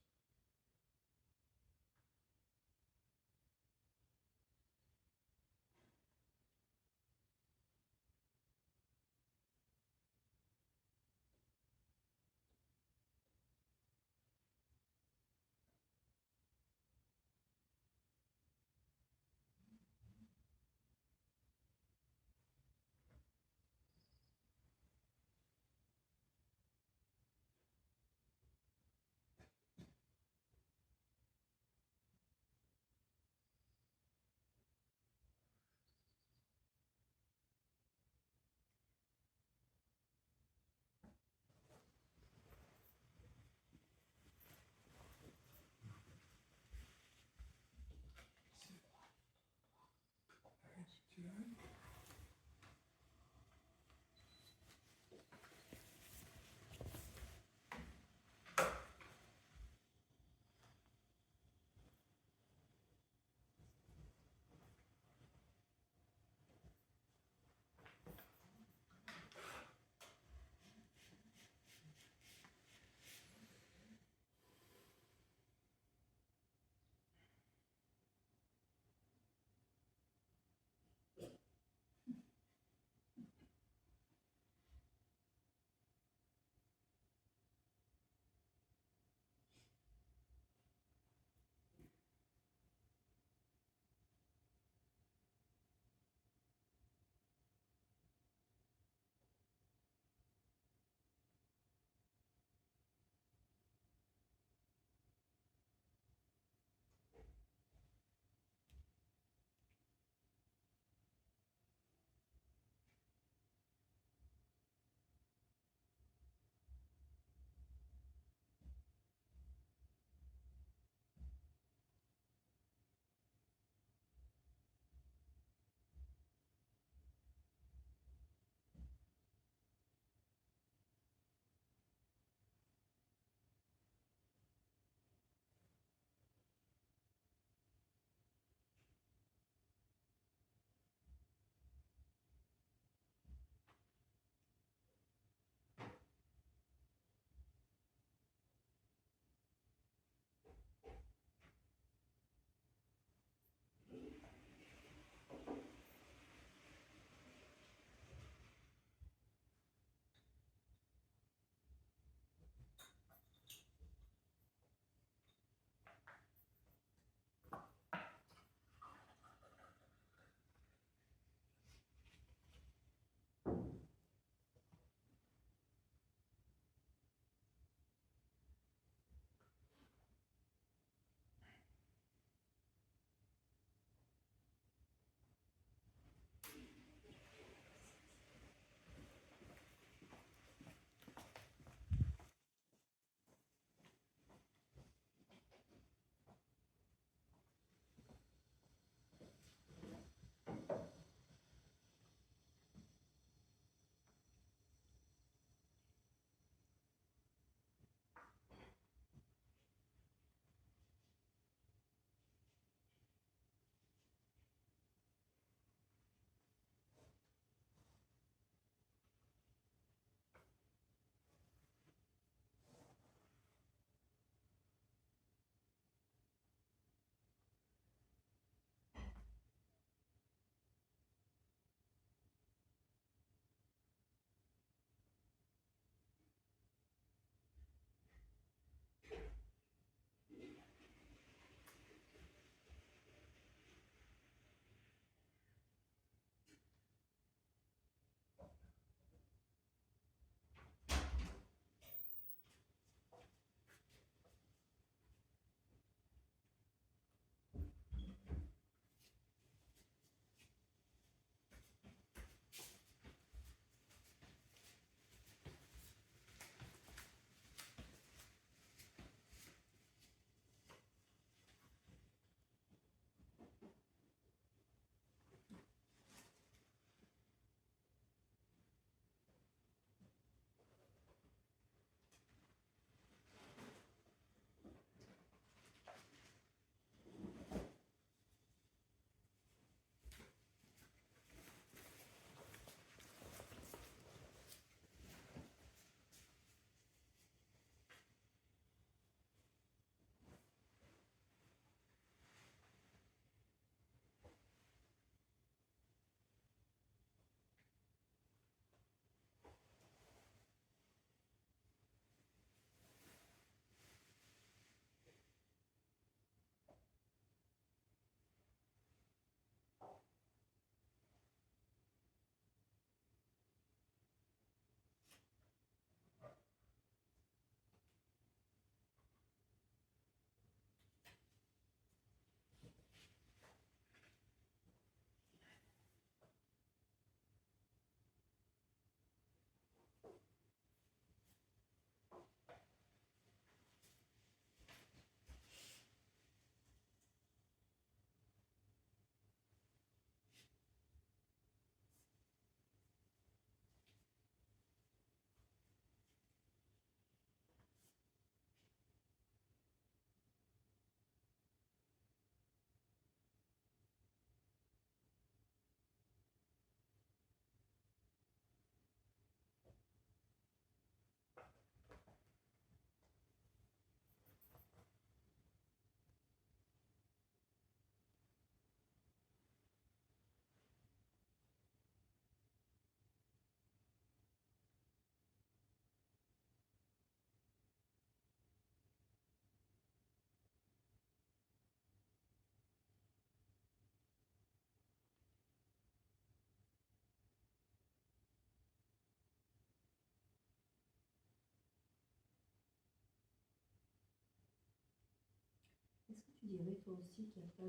dirais toi aussi qu'il n'y a pas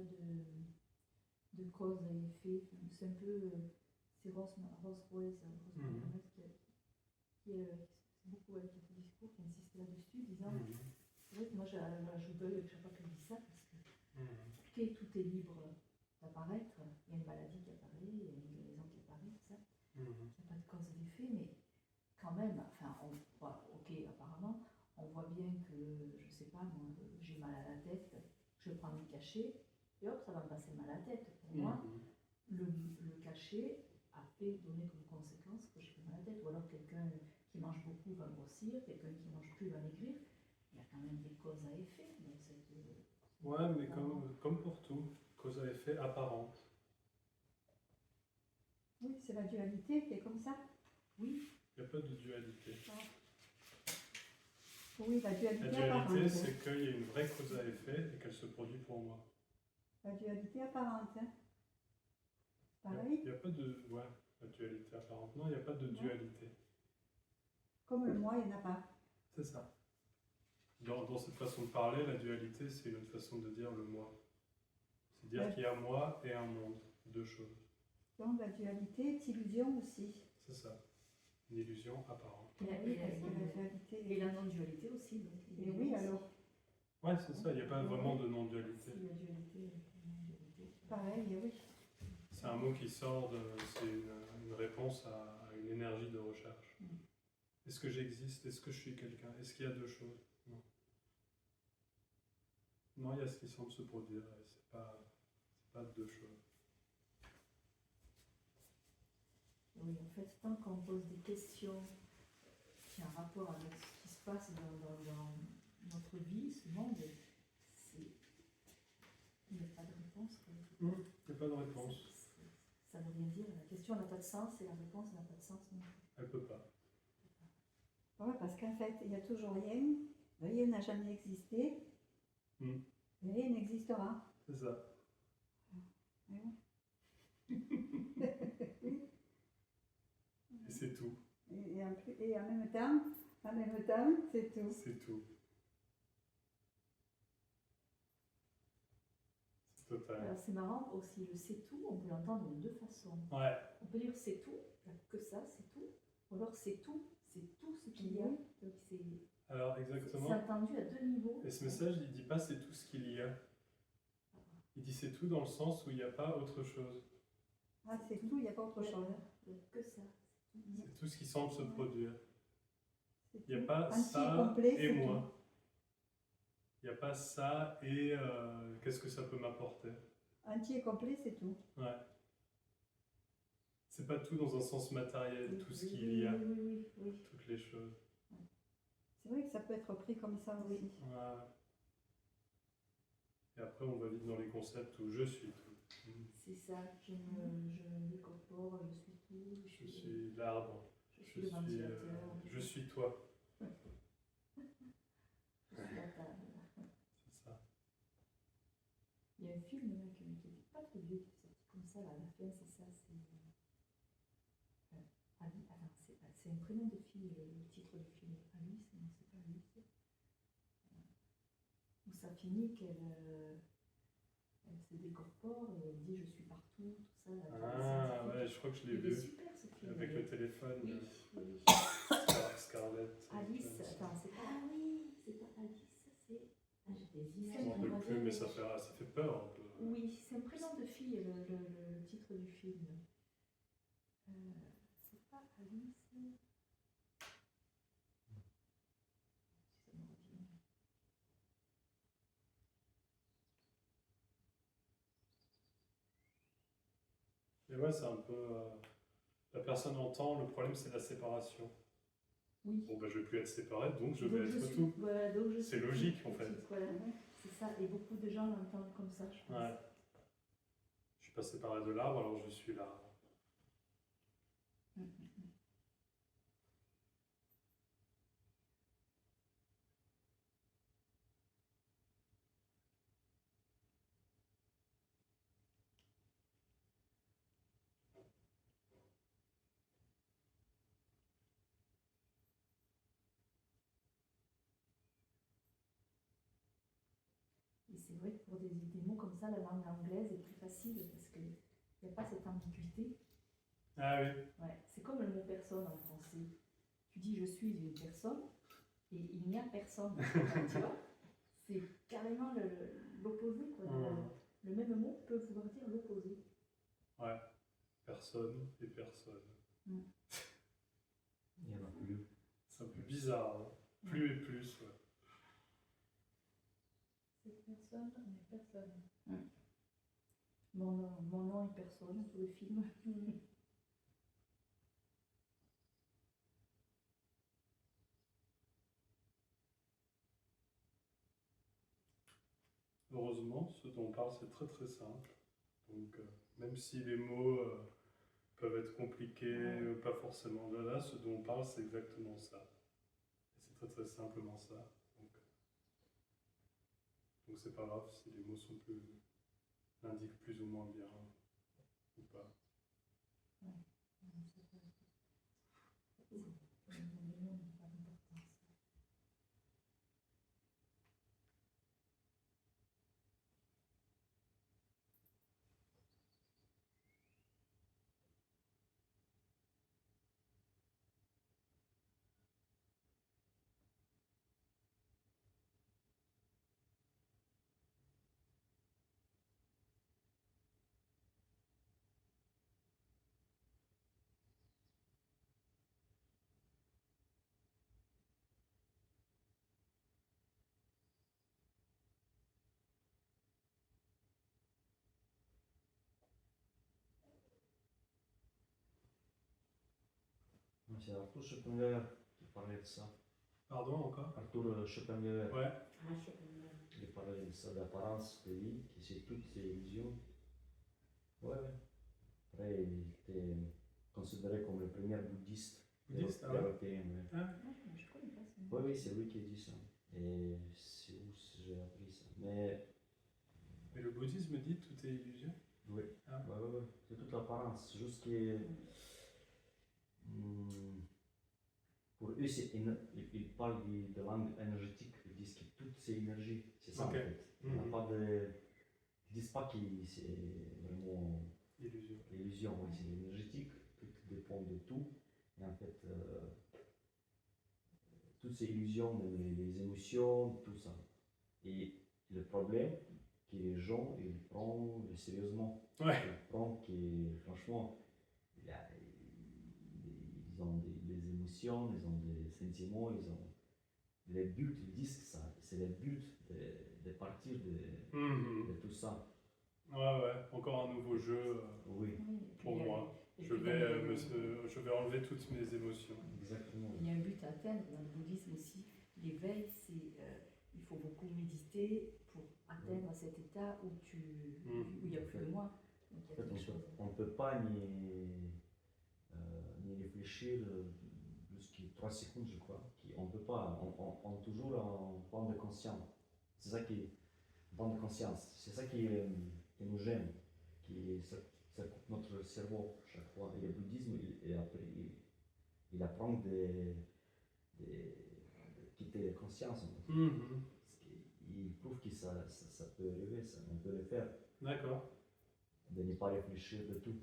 de cause et effet. Enfin, c'est un peu. C'est Rose Royce c'est beaucoup elle qui a fait le discours, qui insiste là-dessus, disant c'est vrai que moi je bug chaque fois qu'elle dit ça parce que tout est libre d'apparaître. Il y a une maladie qui apparaît, il y a une guérison qui apparaît, tout ça. Il n'y a pas de cause et d'effet, mais quand même, enfin, ok, apparemment, on voit bien que, je sais pas, moi, j'ai mal à la tête, je prends un cachet, et hop, ça va me passer mal à la tête. Pour moi, le cachet a fait donner comme conséquence que j'ai mal à la tête. Ou alors quelqu'un qui mange beaucoup va grossir, quelqu'un qui mange plus va maigrir. Il y a quand même des causes à effet dans cette. Ouais, mais comme pour tout, cause à effet apparente. Oui, c'est la dualité qui est comme ça. Oui. Il n'y a pas de dualité. Oui, la dualité La apparente. dualité, c'est qu'il y a une vraie cause à effet et qu'elle se produit pour moi. La dualité apparente. Hein. Pareil. Il n'y a pas de. Ouais, la dualité apparente. Non, il n'y a pas de dualité. Comme le moi, il n'y en a pas. C'est ça. Dans cette façon de parler, la dualité, c'est une autre façon de dire le moi. C'est dire qu'il y a moi et un monde, deux choses. Donc la dualité est illusion aussi. C'est ça. Une illusion apparente. Et la dualité. Et la non-dualité aussi. Donc, et oui, alors. Ouais, c'est ça, il n'y a pas vraiment de non-dualité. Si, la dualité, la non-dualité. Pareil, oui. C'est un mot qui sort de. C'est une réponse à une énergie de recherche. Est-ce que j'existe? Est-ce que je suis quelqu'un? Est-ce qu'il y a deux choses? Non. Non, il y a ce qui semble se produire, et c'est pas deux choses. Oui, en fait, tant qu'on pose des questions qui ont un rapport avec ce qui se passe dans notre vie, ce monde, il n'y a pas de réponse. Il n'y a pas de réponse. Ça ne veut rien dire. La question n'a pas de sens et la réponse n'a pas de sens non plus. Elle ne peut pas. Oui, parce qu'en fait, il n'y a toujours rien. Rien n'a jamais existé. Et rien n'existera. C'est ça. Et c'est tout. Et en même temps, c'est tout. C'est tout. C'est total. Alors c'est marrant aussi, le c'est tout, on peut l'entendre de deux façons. Ouais. On peut dire c'est tout, il n'y a que ça, c'est tout. Ou alors c'est tout ce qu'il y a. Donc Alors exactement. c'est entendu à deux niveaux. Et ce message, il ne dit pas c'est tout ce qu'il y a. Il dit c'est tout dans le sens où il n'y a pas autre chose. Ah, c'est tout, il n'y a pas autre chose. Il n'y a que ça. C'est tout ce qui semble se produire. Il Il n'y a pas ça et moi. Il n'y a pas ça et qu'est-ce que ça peut m'apporter. Entier et complet, c'est tout. Ouais. C'est pas tout dans un sens matériel, tout ce qu'il y a. Oui. Toutes les choses. C'est vrai que ça peut être pris comme ça aussi. Ouais. Et après, on va vite dans les concepts où je suis tout. C'est ça, je me décorpore, je suis tout. Je suis l'arbre. Je suis le ventilateur. Je suis toi. Je suis la table. C'est ça. Il y a un film là, qui n'était pas très vieux, qui est sorti comme ça, là, à la fin, c'est ça, c'est un prénom de fille, le titre du film. Alice, non, c'est pas Alice. Où ça finit qu'elle se décorpore et elle dit je suis partout, tout ça. Ah ouais, je crois que je l'ai vu. C'est super ce film. Avec le téléphone. Oui. Scarlett. Alice, attends, c'est pas. Ah oui, c'est pas Alice, c'est. Ah, j'ai des Je images. m'en rappelle plus, mais ça fait peur un peu. Oui, c'est un prénom de fille, le titre du film. C'est pas Alice. Ça me revient. Et ouais, c'est un peu. La personne entend, le problème c'est la séparation. Oui. Bon, bah je vais plus être séparé, donc je Donc vais être suis- tout. Voilà, donc je C'est suis logique, tout, en fait. Voilà, c'est ça. Et beaucoup de gens l'entendent comme ça, je pense. Ouais. Je suis pas séparé de l'arbre, alors je suis l'arbre. c'est vrai que pour des mots comme ça, la langue anglaise est plus facile parce qu'il n'y a pas cette ambiguïté. Ah oui. Ouais, c'est comme le mot personne en français. Tu dis je suis une personne et il n'y a personne. Tu vois, c'est carrément l'opposé. Quoi. Le même mot peut vouloir dire l'opposé. Ouais, personne et personne. Il y en a plus. C'est un peu bizarre, hein. Plus et plus, ouais. C'est personne, mais personne. Mon nom est personne pour le film. Heureusement, ce dont on parle, c'est très très simple. Donc, même si les mots peuvent être compliqués, pas forcément là, ce dont on parle, c'est exactement ça. Et c'est très très simplement ça. Donc c'est pas grave si les mots l'indiquent plus ou moins bien ou pas. C'est Arthur Schopenhauer qui parlait de ça. Pardon, encore? Arthur Schopenhauer. Ouais. Il parlait de ça, d'apparence de vie, que c'est toutes ces illusions. Ouais. Après, il était considéré comme le premier bouddhiste Bouddhiste, ah ouais. européen. Ouais. Ah. Je connais pas ça. Oui, c'est lui qui a dit ça. Et c'est où j'ai appris ça. Mais le bouddhisme dit tout est illusion? oui, Ah. ouais. C'est toute l'apparence. Juste que pour eux, ils parlent de langue énergétique. Ils disent que toutes ces énergies, c'est ça en fait. Il n'y a pas de. Ils disent pas que c'est vraiment illusion, oui, c'est énergétique, tout dépend de tout. Et en fait, toutes ces illusions, les émotions, tout ça. Et le problème, que les gens, ils prennent sérieusement. Ouais. Ils prennent que, franchement, ils ont des émotions, ils ont des sentiments, ils ont les buts, ils disent que ça, c'est le but de partir de tout ça. Ouais, encore un nouveau jeu Oui. pour moi. Je vais enlever toutes mes émotions. Exactement. Il y a un but à atteindre dans le bouddhisme aussi. L'éveil, c'est il faut beaucoup méditer pour atteindre cet état où il n'y a plus de moi. Donc il y a quelque chose. On ne peut pas ni réfléchir jusqu'à 3 secondes, je crois. On ne peut pas. On est toujours en bande de conscience. C'est ça qui bande de conscience. C'est ça qui nous gêne. Ça coupe notre cerveau chaque fois. Et le bouddhisme, il apprend de quitter la conscience. Il prouve que ça peut arriver, on peut le faire. D'accord. De ne pas réfléchir de tout.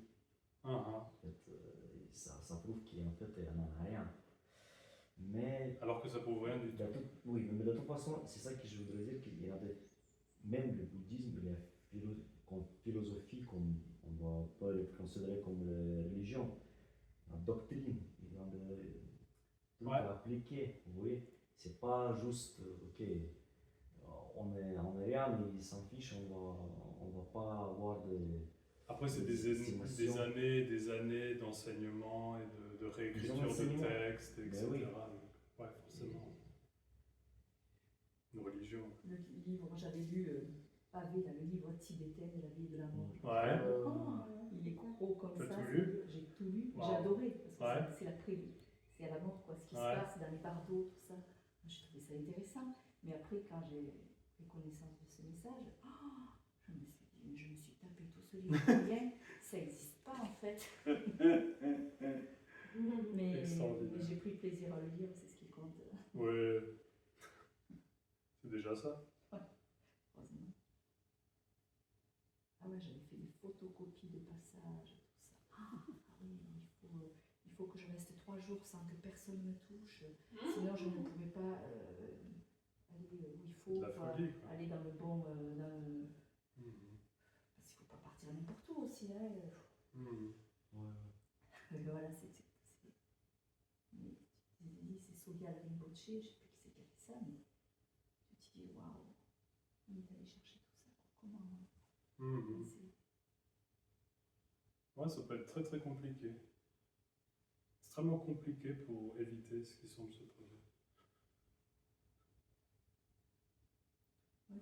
En fait, ça prouve qu'en fait, il n'y en a rien. Mais, alors que ça prouve rien du tout. Oui, mais de toute façon, c'est ça que je voudrais dire, qu'il y a même le bouddhisme, il est comme philosophie, comme on peut le considérer comme la religion, la doctrine, il vient de l'appliquer. Oui, c'est pas juste, ok, on est rien, mais il s'en fiche, on va pas avoir Après, c'est des années d'enseignement et de réécriture de textes, etc. Oui. Donc, ouais, forcément. Une religion. Le livre, j'avais lu Pavé, le livre tibétain de la vie et de la mort. Ouais. Il est gros comme ça. Tout lu? J'ai tout lu. Wow. J'ai adoré parce que Ouais. c'est à la mort, quoi, ce qui se passe dans les bardeaux, tout ça. J'ai trouvé ça intéressant. Mais après, quand j'ai pris connaissance de ce message, je me suis dit, mais je me suis tapé tout ce livre pour rien. Ça n'existe pas en fait. mais j'ai pris plaisir à le lire, c'est ce qui compte. Ouais. C'est déjà ça. Ouais, heureusement. voilà, j'avais fait des photocopies de passages, tout ça. Ah oui, il faut que je reste 3 jours sans que personne me touche, sinon je ne pouvais pas aller où il faut, La folie, quoi. aller dans le bon... Parce qu'il ne faut pas partir n'importe où aussi. Hein. Voilà, mais tu te dis, c'est Sogyal Rinpoche, je ne sais plus qui c'est qui a fait ça, mais tu te dis, waouh, on est allé chercher tout ça, quoi. Comment Ouais, ça peut être très très compliqué. Extrêmement compliqué pour éviter ce qui semble se produire.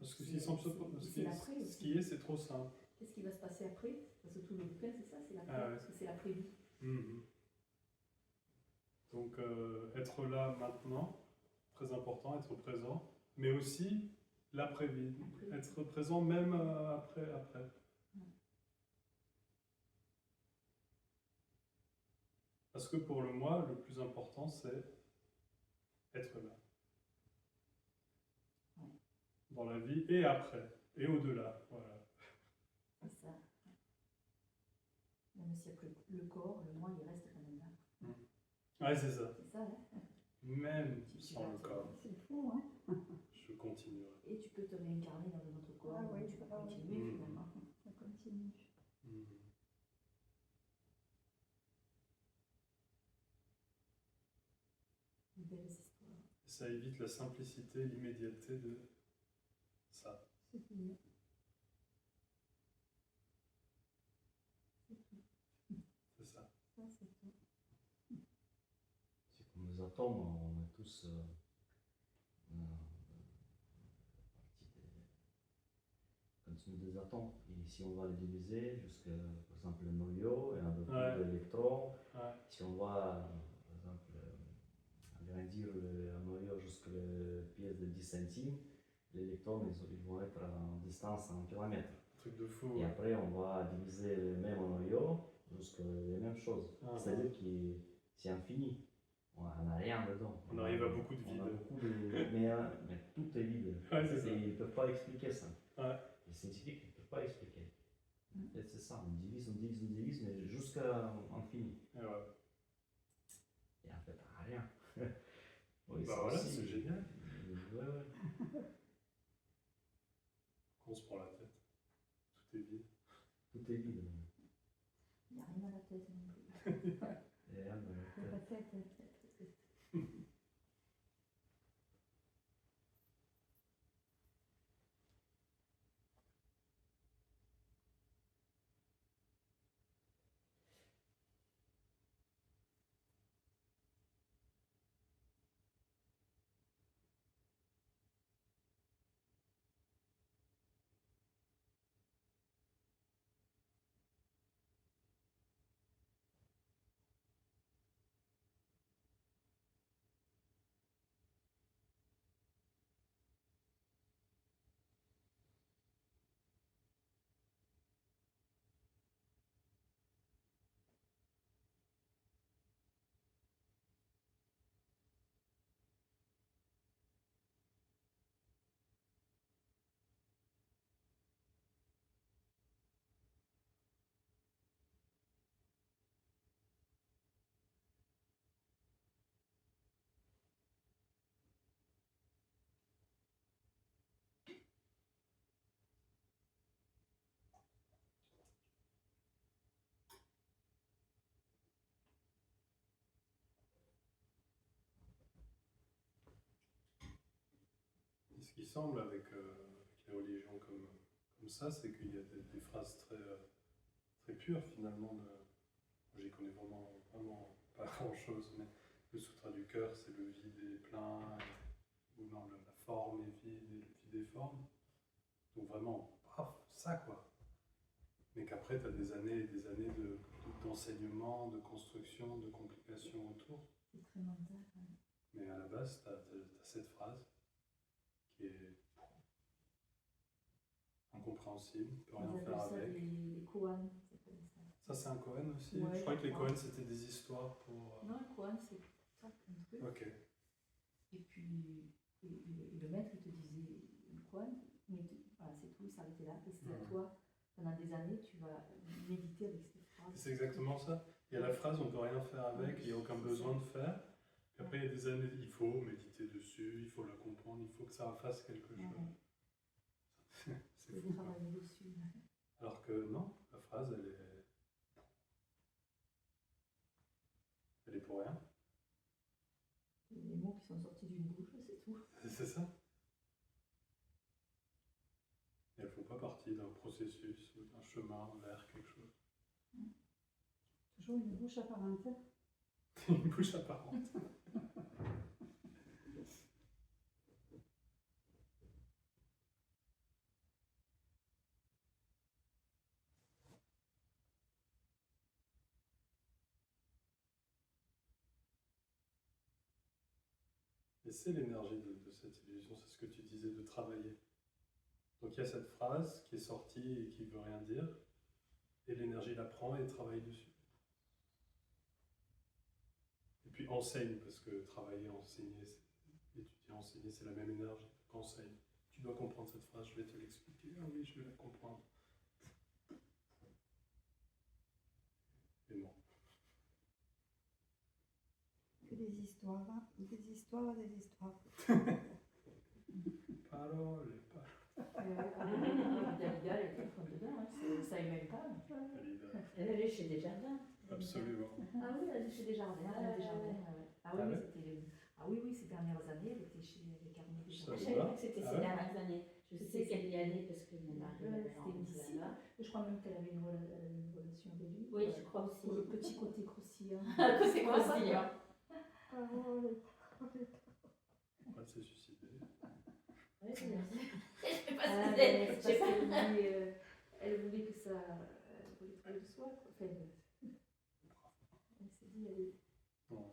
Parce que ce qui semble se produire, ce qui est, c'est trop simple. Qu'est-ce qui va se passer après? Parce que tout le bouquin, c'est ça, c'est l'après, Ah ouais. parce que c'est l'après-vie. Donc être là maintenant, très important, être présent, mais aussi l'après-vie, être présent même après. Parce que pour le moi, le plus important, c'est être là. Dans la vie et après, et au-delà. Voilà. C'est ça. Même si après le corps, le moi, il reste quand même là. Ouais, c'est ça. C'est ça, hein. Même sans le corps. C'est fou, hein? Je continuerai. Et tu peux te réincarner dans un autre corps, oui, tu vas continuer finalement. Ça continue. Une belle histoire. Ça évite la simplicité, l'immédiateté de ça. C'est fini. C'est ça. Ça, c'est tout. C'est comme les atomes, on est tous contenu des atomes. Et si on va les diviser jusqu'à, par exemple, le noyau et un peu plus d'électrons, si on va, par exemple, agrandir un noyau jusqu'à la pièce de 10 centimes, les électrons ils vont être en distance en kilomètres. Truc de fou. Et après, on va diviser le même noyau jusqu'à les mêmes choses. C'est-à-dire que c'est infini. On n'a rien dedans. On arrive à beaucoup de vide. On a beaucoup de... mais tout est vide. Ils ne peuvent pas expliquer ça. Les scientifiques ne peuvent pas expliquer. C'est ça, on divise, mais jusqu'à infini. Et en fait, rien. Oui, bah voilà, c'est génial. Ouais. On se prend la tête. Tout est vide. Tout est vide. Il n'y a rien à la tête non plus. Et rien dans la tête. Peut-être. Ce qui semble avec les religions comme ça, c'est qu'il y a des phrases très, très pures finalement. J'y connais vraiment pas grand-chose, mais le sutra du cœur, c'est le vide et plein, ou non, la forme est vide et le vide est forme. Donc vraiment, paf, ça quoi. Mais qu'après, tu as des années et des années d'enseignement, de construction, de complications autour. C'est très mental. Mais à la base, tu as cette phrase qui est incompréhensible, on ne peut rien faire avec. Les koans, ça s'appelle ça. Ça, c'est un koan aussi? Ouais, je crois que les koans, c'était des histoires pour... Non, un koan, c'est ça, un truc. Ok. Et puis, le maître, il te disait le koan, mais voilà, c'est tout, il s'arrêtait là. Et c'était à toi, dans pendant des années, tu vas méditer avec ces phrases. C'est exactement ça. Il y a la phrase, on ne peut rien faire avec, il n'y a aucun besoin de faire. Puis après, il y a des années, il faut méditer dessus, il faut la comprendre, il faut que ça fasse quelque chose. Ouais. C'est fou. Quoi. Travailler dessus. Alors que non, la phrase, elle est pour rien. Les mots qui sont sortis d'une bouche, c'est tout. C'est ça. Et elles ne font pas partie d'un processus ou d'un chemin vers quelque chose. Toujours une bouche apparente. Une bouche apparente. Et c'est l'énergie de cette illusion, c'est ce que tu disais, de travailler. Donc il y a cette phrase qui est sortie et qui ne veut rien dire, et l'énergie la prend et travaille dessus. Et puis enseigne, parce que travailler, enseigner, étudier, enseigner, c'est la même énergie qu'enseigne. Tu dois comprendre cette phrase, je vais te l'expliquer. Ah oui, je vais la comprendre. Et non. Que des histoires, hein. Des histoires, des histoires. Parole. Dalida, elle est à fond dedans, hein. Ça ne même pas. Elle est chez Desjardins. Absolument. Ah oui, elle est chez Desjardins. Ah oui, Ah ouais. oui, ces dernières années, elle était chez les carnets Je Desjardins. savais pas. C'était Ah ces ouais. dernières années. Je sais qu'elle y allait parce que mon mari Ouais, avait c'était rencontré ici. là-bas. Je crois même qu'elle avait une relation avec lui. Oui, je crois aussi. Pour le petit côté croustillant. C'est quoi ça? Parole. Elle s'est suicidée. Oui, je sais pas Ah, si ben, c'est. c'est parce qu'elle voulait que ça. Elle voulait trouver de soi. Quoi. Enfin, elle s'est dit, allez. Non.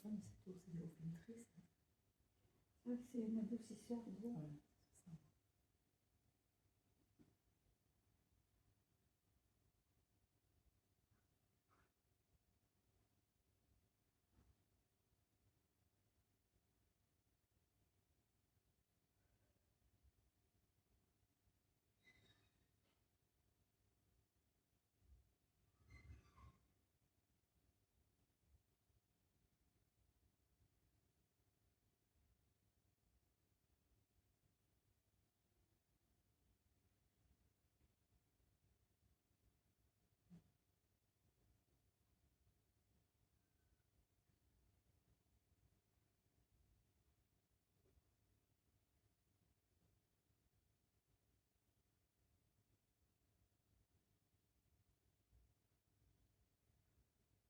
pas, mais c'est tout, c'est de l'eau filtrée, ça. Ça, c'est un adoucisseur d'eau. Voilà, c'est ça.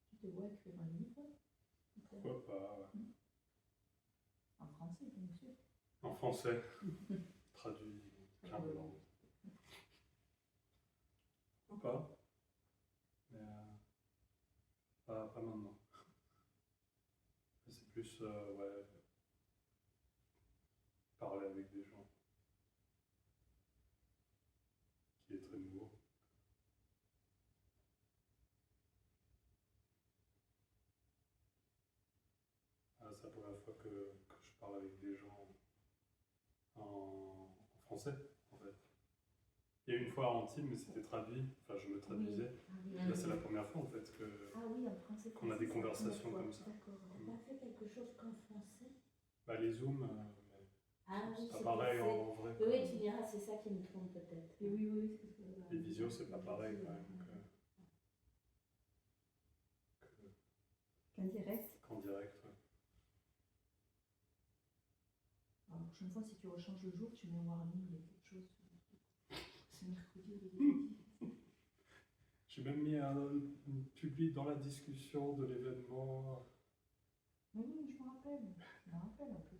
Tu te vois écrire un livre? Pourquoi pas, ouais. En français, bien sûr. En français, traduit carrément. Pourquoi pas? Mais pas maintenant. C'est plus, ouais, parler avec des gens. Qui est très nouveau. Ah, c'est la première fois que je parle avec des gens en français, en fait. Il y a eu une fois en team, mais c'était traduit. Enfin, je me traduisais. Ah oui. Là, c'est la première fois, en fait, Ah oui, en français. qu'on a des c'est la conversations première comme fois. ça. D'accord. On n'a pas fait quelque chose qu'en français. Bah, les zooms, Ah oui, c'est pas pareil en vrai. Oui, oui, tu diras, c'est ça qui me trompe peut-être. Et oui, oui, c'est ce que Les visios, c'est pas pareil quand même En direct. qu'en direct. Ouais. Alors, la prochaine fois, si tu rechanges le jour, tu mets warning, il y a quelque chose. C'est mercredi ou jeudi. J'ai même mis un public dans la discussion de l'événement. Oui, je me rappelle. Je me rappelle en plus.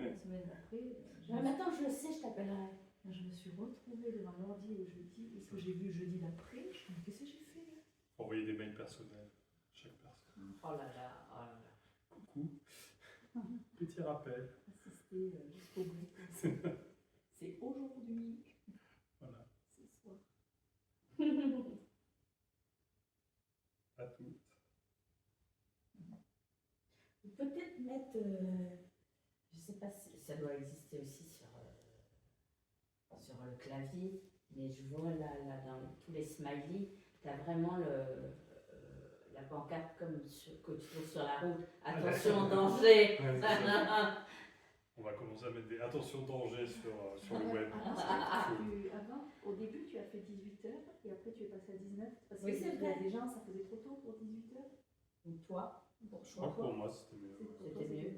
La semaine d'après, Ah, maintenant, je le sais, je t'appellerai. je me suis retrouvée devant l'ordi le jeudi, et ce que j'ai vu le jeudi d'après, je me dis, qu'est-ce que j'ai fait là? Envoyer des mails personnels, chaque personne. Oh là là, oh là là. Coucou. Petit rappel. Assister jusqu'au bout. C'est aujourd'hui. Voilà. Ce soir. À toutes. Peut-être mettre, je sais pas si ça doit exister aussi sur le clavier, mais je vois là dans tous les smileys, tu as vraiment la pancarte comme que tu trouves sur la route. Attention, danger. Ouais, c'est ça. On va commencer à mettre des attention danger sur le web. Avant, au début, tu as fait 18h et après tu es passé à 19. Parce Oui, que c'est il y a vrai. des gens, ça faisait trop tôt pour 18h. Donc toi, Je crois que pour moi, c'était mieux. C'était mieux.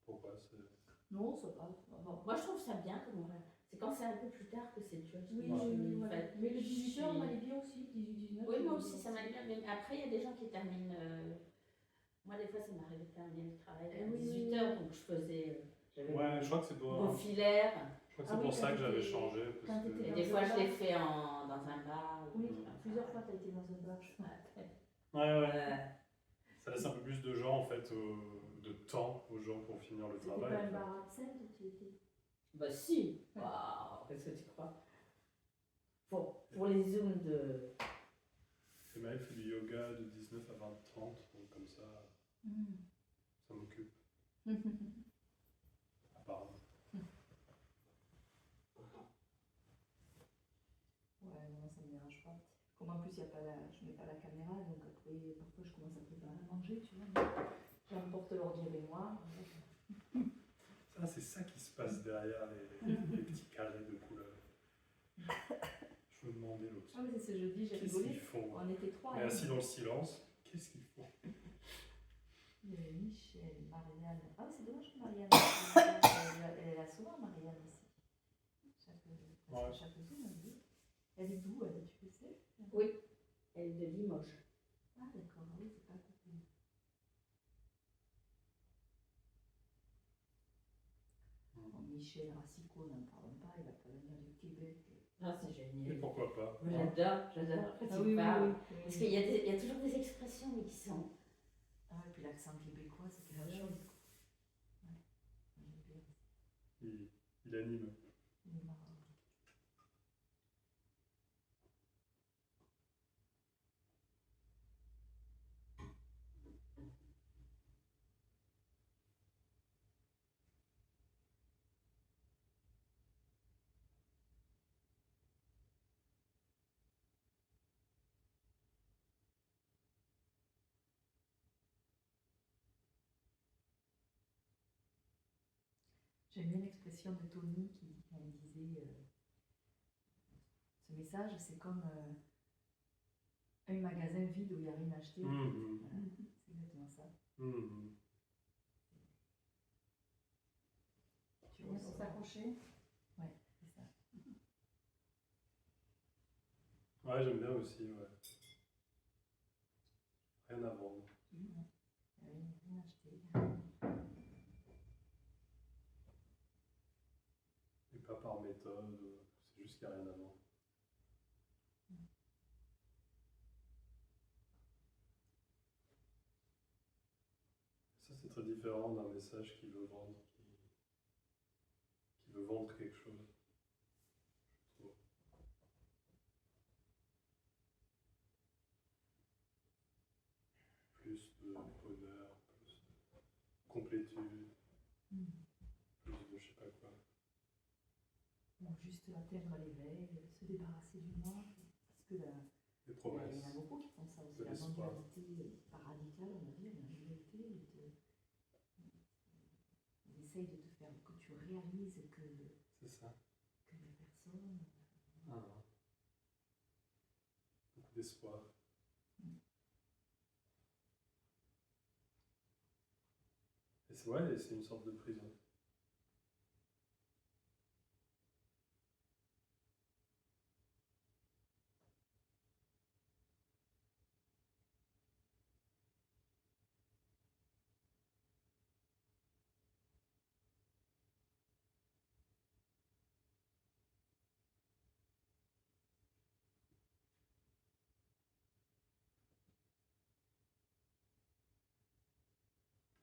Pourquoi Non, c'est pas. Bon, moi, je trouve ça bien comme c'est quand c'est un peu plus tard que c'est dur. Oui, Ouais. mais le 18h m'allait bien aussi, 18-19. Oui, moi aussi, ça m'allait bien. Mais après, il y a des gens qui terminent. Moi, des fois, ça m'arrivait de terminer le travail à Oui, 18h, donc je faisais. J'avais Ouais, je crois que c'est mon pour, filaire. Ah oui, ça que quand j'avais t'étais- changé. quand Parce t'étais Et que... des fois, je l'ai fait dans un bar. Oui, enfin, plusieurs fois, tu as été dans un bar, je crois. Ouais. Ça laisse un peu plus de gens, en fait, de temps aux gens pour finir le C'était travail. pas en un fait. bar absinthe où tu étais. Bah si. Waouh, qu'est-ce que tu crois? Pour les zooms de. Et Maëlle fait du yoga de 19 à 20h30, donc comme ça, ça m'occupe, apparemment. Ouais, non, ça me dérange pas. Comme en plus, je mets pas la caméra, donc après, parfois, je commence à préparer à manger, tu vois. J'emporte l'ordi avec moi. Ça, c'est ça qui se passe derrière les petits carrés de couleurs. Je me demandais l'autre. Ah, mais c'est ce jeudi, j'ai Qu'est-ce rigolé. qu'ils font? On était trois. Mais hein. assis dans le silence, qu'est-ce qu'ils font? Il y avait Michel, Marianne. Ah, c'est dommage que Marianne. Elle est là souvent, Marianne aussi. Chaque zoom, elle dit. Elle est d'où, elle, tu le sais? Oui, elle est de Limoges. Ah, d'accord, oui, c'est pas à côté. Bon, Michel Racicot, n'en parlons pas, il va pas venir du Québec. Ah, c'est Et génial. pourquoi pas? Moi, j'adore quand Ah il oui, parle. oui, oui. Parce qu'il y a toujours des expressions mais qui sont Ah, et puis l'accent québécois, c'est quelque chose. Ouais. J'aime bien. Il anime. Il est marrant. J'aime bien l'expression de Tony qui disait ce message, c'est comme un magasin vide où il n'y a rien à acheter. Voilà, c'est exactement ça. Tu vois, Pour s'accrocher. Ouais, c'est ça. Ouais, j'aime bien aussi, ouais. Rien à vendre. Ouais. Rien à acheter. Et pas par méthode, c'est juste qu'il n'y a rien à vendre. Ça, c'est très différent d'un message qui veut vendre, qui veut vendre quelque chose, je trouve. Plus de bonheur, plus de complétude, plus de je sais pas quoi. Ou juste atteindre l'éveil, se débarrasser du moi. Parce que Des il y promesses. en a beaucoup qui font ça aussi. De La l'espoir. non-dualité, pas radicale, on va dire, la dualité. Ils essayent de te faire que tu réalises que C'est ça. la personne. Beaucoup d'espoir. Et c'est ouais, c'est une sorte de prison.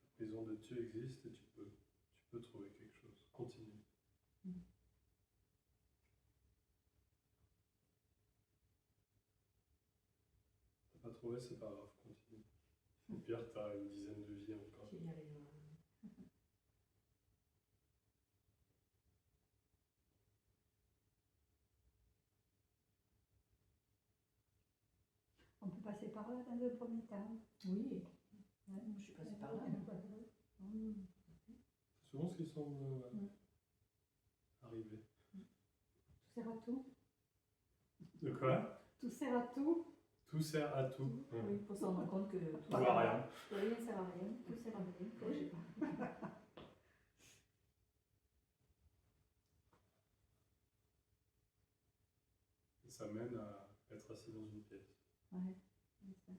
La prison de Dieu existe et tu peux trouver quelque chose. Continue. T'as pas trouvé, c'est pas grave, continue. Au pire, t'as une dizaine de vies encore. Tu y arriveras. On peut passer par là dans le premier temps. Oui. Ouais, je suis passée par là. C'est souvent ce qui semble arriver. Tout sert à tout. De quoi? Tout sert à tout. Tout sert à tout. Oui, pour se rendre compte que Tout à rien. rien ne sert à rien, tout sert à rien. Je sais pas. Et ça mène à être assis dans une pièce. Ouais, c'est ça.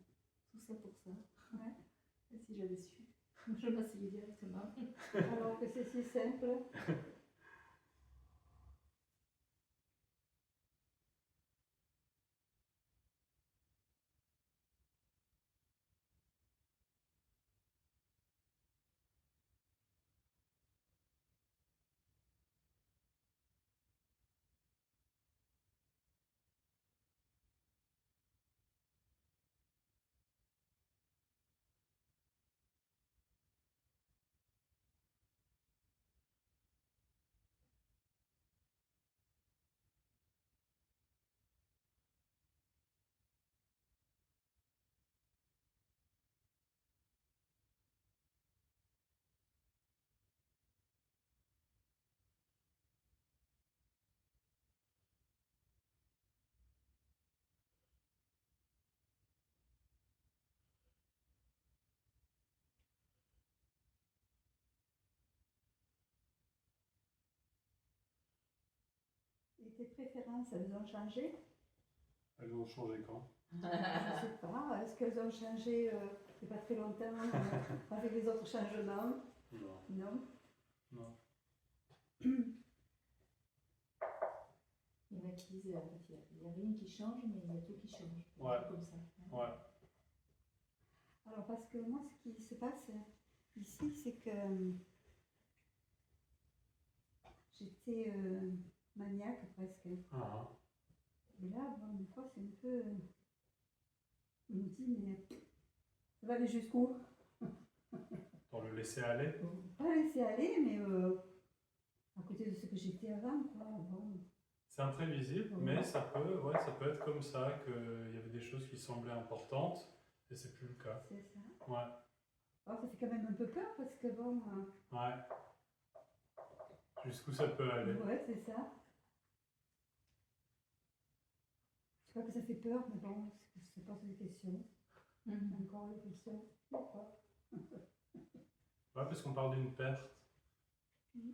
Tout ça pour ça. Ouais. Et si j'avais su, je m'asseyais directement. Alors que c'est si simple. Et tes préférences, elles ont changé? Elles ont changé quand? Je ne sais pas. Est-ce qu'elles ont changé il n'y a pas très longtemps avec les autres changements? Non. Non. Non. Il y en a qui disent en fait, il n'y a rien qui change, mais il y a tout qui change. Ouais. Comme ça. Ouais. Alors Alors parce que moi, ce qui se passe ici, c'est que j'étais maniaque presque. Ah, Et là, bon, des fois, c'est un peu... je me dis, mais ça va aller jusqu'où? dans le laisser aller. Pas laisser aller, mais à côté de ce que j'étais avant, quoi. Bon. C'est imprévisible, Ouais. mais ça peut être comme ça, qu'il y avait des choses qui semblaient importantes, et c'est plus le cas. C'est ça. Ouais, Alors, ça fait quand même un peu peur parce que bon... ouais. Jusqu'où ça peut aller. ouais, c'est ça. Je crois que ça fait peur, mais bon, je se pose des questions. Encore des questions. Pourquoi? Ouais, parce qu'on parle d'une perte.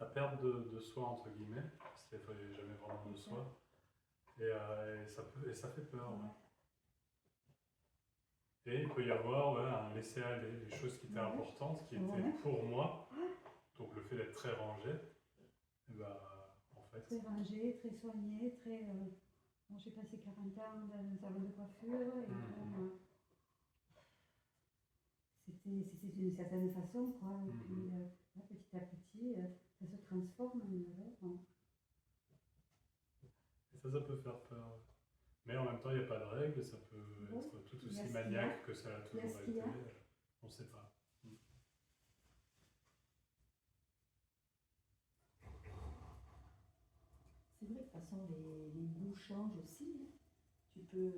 La perte de soi, entre guillemets, parce qu'il n'y a jamais vraiment de soi. Et ça fait peur. Ouais. Et il peut y avoir un laisser aller, les choses qui étaient importantes, qui étaient pour moi. Donc le fait d'être très rangé, et bah, en fait. Très rangé, très soigné, très... bon, j'ai passé 40 ans dans un salon de coiffure et bon, c'était d'une certaine façon, quoi. Et puis, là, petit à petit, ça se transforme en une œuvre. Et ça peut faire peur. Mais en même temps, il n'y a pas de règle, ça peut être tout aussi maniaque que ça a toujours été. On ne sait pas. C'est vrai, de toute façon, les goûts changent aussi. Hein. Tu peux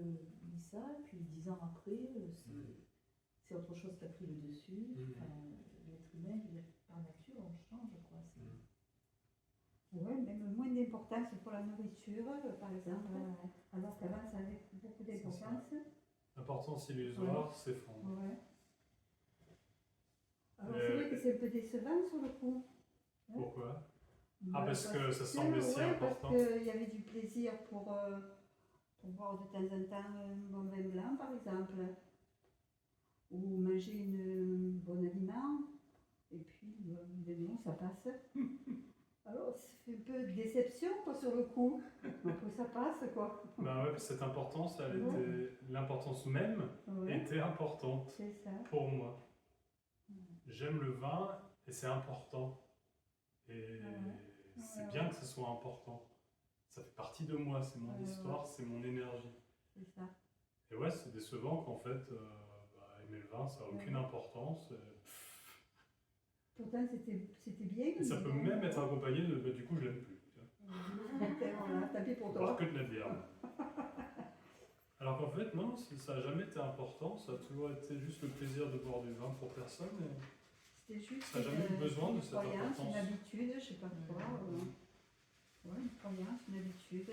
dire ça, puis 10 ans après, c'est autre chose qui a pris le dessus. Enfin, l'être humain, je veux dire, par nature, on change, quoi. Oui, même moins d'importance pour la nourriture, par exemple. Alors qu'avant, ça avait beaucoup d'importance. L'importance illusoire s'effondre. Ouais. Alors, c'est vrai que c'est un peu décevant sur le coup. Pourquoi? Bah, parce que ça semblait si important. Parce qu'il y avait du plaisir pour boire de temps en temps un bon vin blanc, par exemple. Ou manger un bon aliment. Et puis, non, ça passe. Alors, c'est un peu de déception, quoi, sur le coup. Après, ça passe, quoi. Bah ouais, cette importance, l'importance même était importante C'est ça. pour moi. J'aime le vin et c'est important. Et c'est bien que ce soit important. Ça fait partie de moi, c'est mon histoire, c'est mon énergie. C'est ça. Et ouais, c'est décevant qu'en fait, aimer le vin, ça n'a aucune importance. Pourtant, c'était bien. Et ça peut même être accompagné de du coup, je l'aime plus. Voilà, tapis pour Boire toi. que de la bière. Alors qu'en fait, non, ça n'a jamais été important, ça a toujours été juste le plaisir de boire du vin pour personne. C'était juste ça n'a jamais eu besoin de cette croyance, importance. une habitude, je sais pas quoi. Une croyance, une habitude,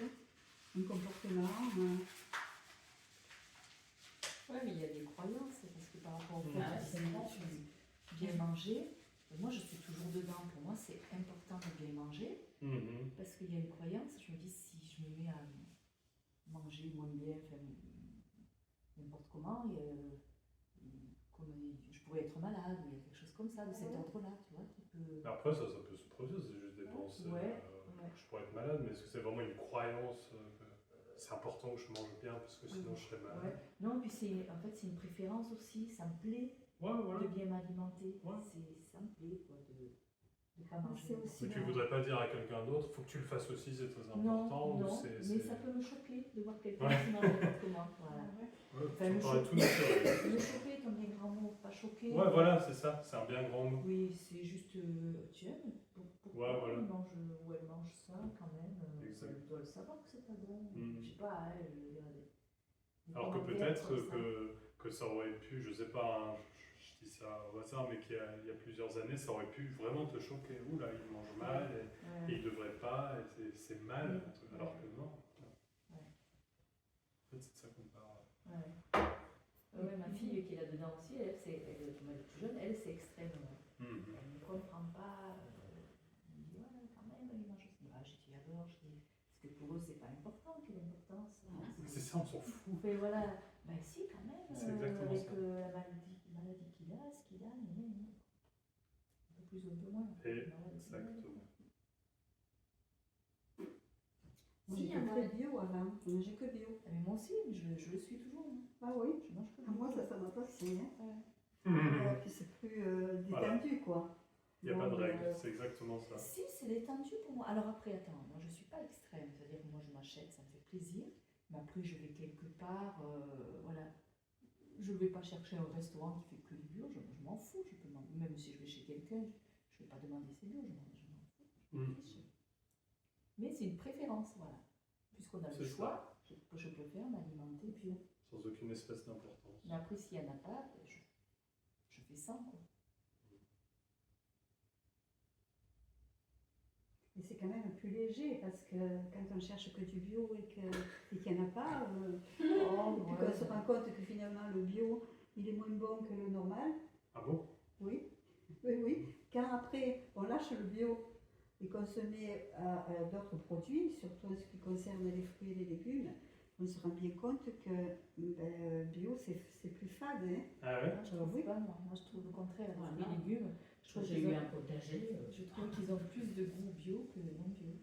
un comportement. Oui, mais il y a des croyances, parce que par rapport au fait de bien manger, moi je suis toujours dedans. Pour moi, c'est important de bien manger, parce qu'il y a une croyance. Je me dis, si je me mets à manger moins bien, enfin, n'importe comment, je pourrais être malade, ou il y a quelque chose comme ça, de cet ordre-là, tu vois. Après, ça peut se produire, c'est juste des pensées. Je pourrais être malade, mais est-ce que c'est vraiment une croyance c'est important que je mange bien parce que sinon je serais malade? Non, puis en fait, c'est une préférence aussi, ça me plaît de bien m'alimenter. Ça me plaît, quoi, de pas manger. Mais tu voudrais pas dire à quelqu'un d'autre, faut que tu le fasses aussi, c'est très important. Non, mais ça peut me choquer de voir quelqu'un qui mange n'importe comment. Voilà. Ça me paraît tout naturel. Me choquer, ton bien grand mot, pas choquer. Ouais, voilà, c'est ça, c'est un bien grand mot. Oui, c'est juste, tu aimes, pourquoi elle mange ça quand même, elle doit le savoir que c'est pas bon. Je sais pas, alors que peut-être que ça aurait pu, je sais pas, hein, je dis ça au hasard, mais qu'il y a plusieurs années, ça aurait pu vraiment te choquer. Ouh là, il mange mal, et il devrait pas, et c'est mal, alors que non. En fait, c'est ça qu'on parle. Ma fille qui est là-dedans aussi, elle est toute jeune, elle c'est extrême. Elle ne comprend pas. Elle me dit, ouais, quand même, il mange aussi. J'ai dit alors, parce que pour eux, c'est pas important, quelle importance. C'est ça, on s'en fout. Mais voilà, ben si, quand même, avec ça. la maladie qu'il a, ce qu'il a, un peu plus ou un peu moins. Exactement. Moi, j'ai fait bio avant, je mangeais que bio. Mais moi aussi, je le suis toujours. Ah oui? Je mange que Moi, ça m'a pas signé. puis c'est plus Voilà. détendu, quoi. Il n'y a pas de Donc, règle, c'est exactement ça. Si, c'est détendu pour moi. Alors après, attends, moi je ne suis pas extrême, c'est-à-dire que moi je m'achète, ça me fait plaisir, mais après je vais quelque part, voilà. Je ne vais pas chercher un restaurant qui fait que du bio, je m'en fous, même si je vais chez quelqu'un, je ne vais pas demander si c'est bio, je m'en fous, je m'en fiche. Mais c'est une préférence, voilà. Puisqu'on a le C'est choix, je préfère m'alimenter bio. Sans aucune espèce d'importance. Mais après, s'il n'y en a pas, ben, je fais sans, quoi. Et c'est quand même plus léger parce que quand on cherche que du bio et qu'il n'y en a pas, puis qu'on se rend compte que finalement le bio il est moins bon que le normal. Ah bon? Oui, oui, oui. Quand après on lâche le bio et qu'on se met à d'autres produits, surtout en ce qui concerne les fruits et les légumes, on se rend bien compte que bio c'est plus fade. Hein. Ah ouais? Je trouve pas, moi je trouve le contraire, Ouais, les non. légumes, je trouve J'ai qu'ils eu ont- un potager. je trouve qu'ils ont plus de goût bio que non bio.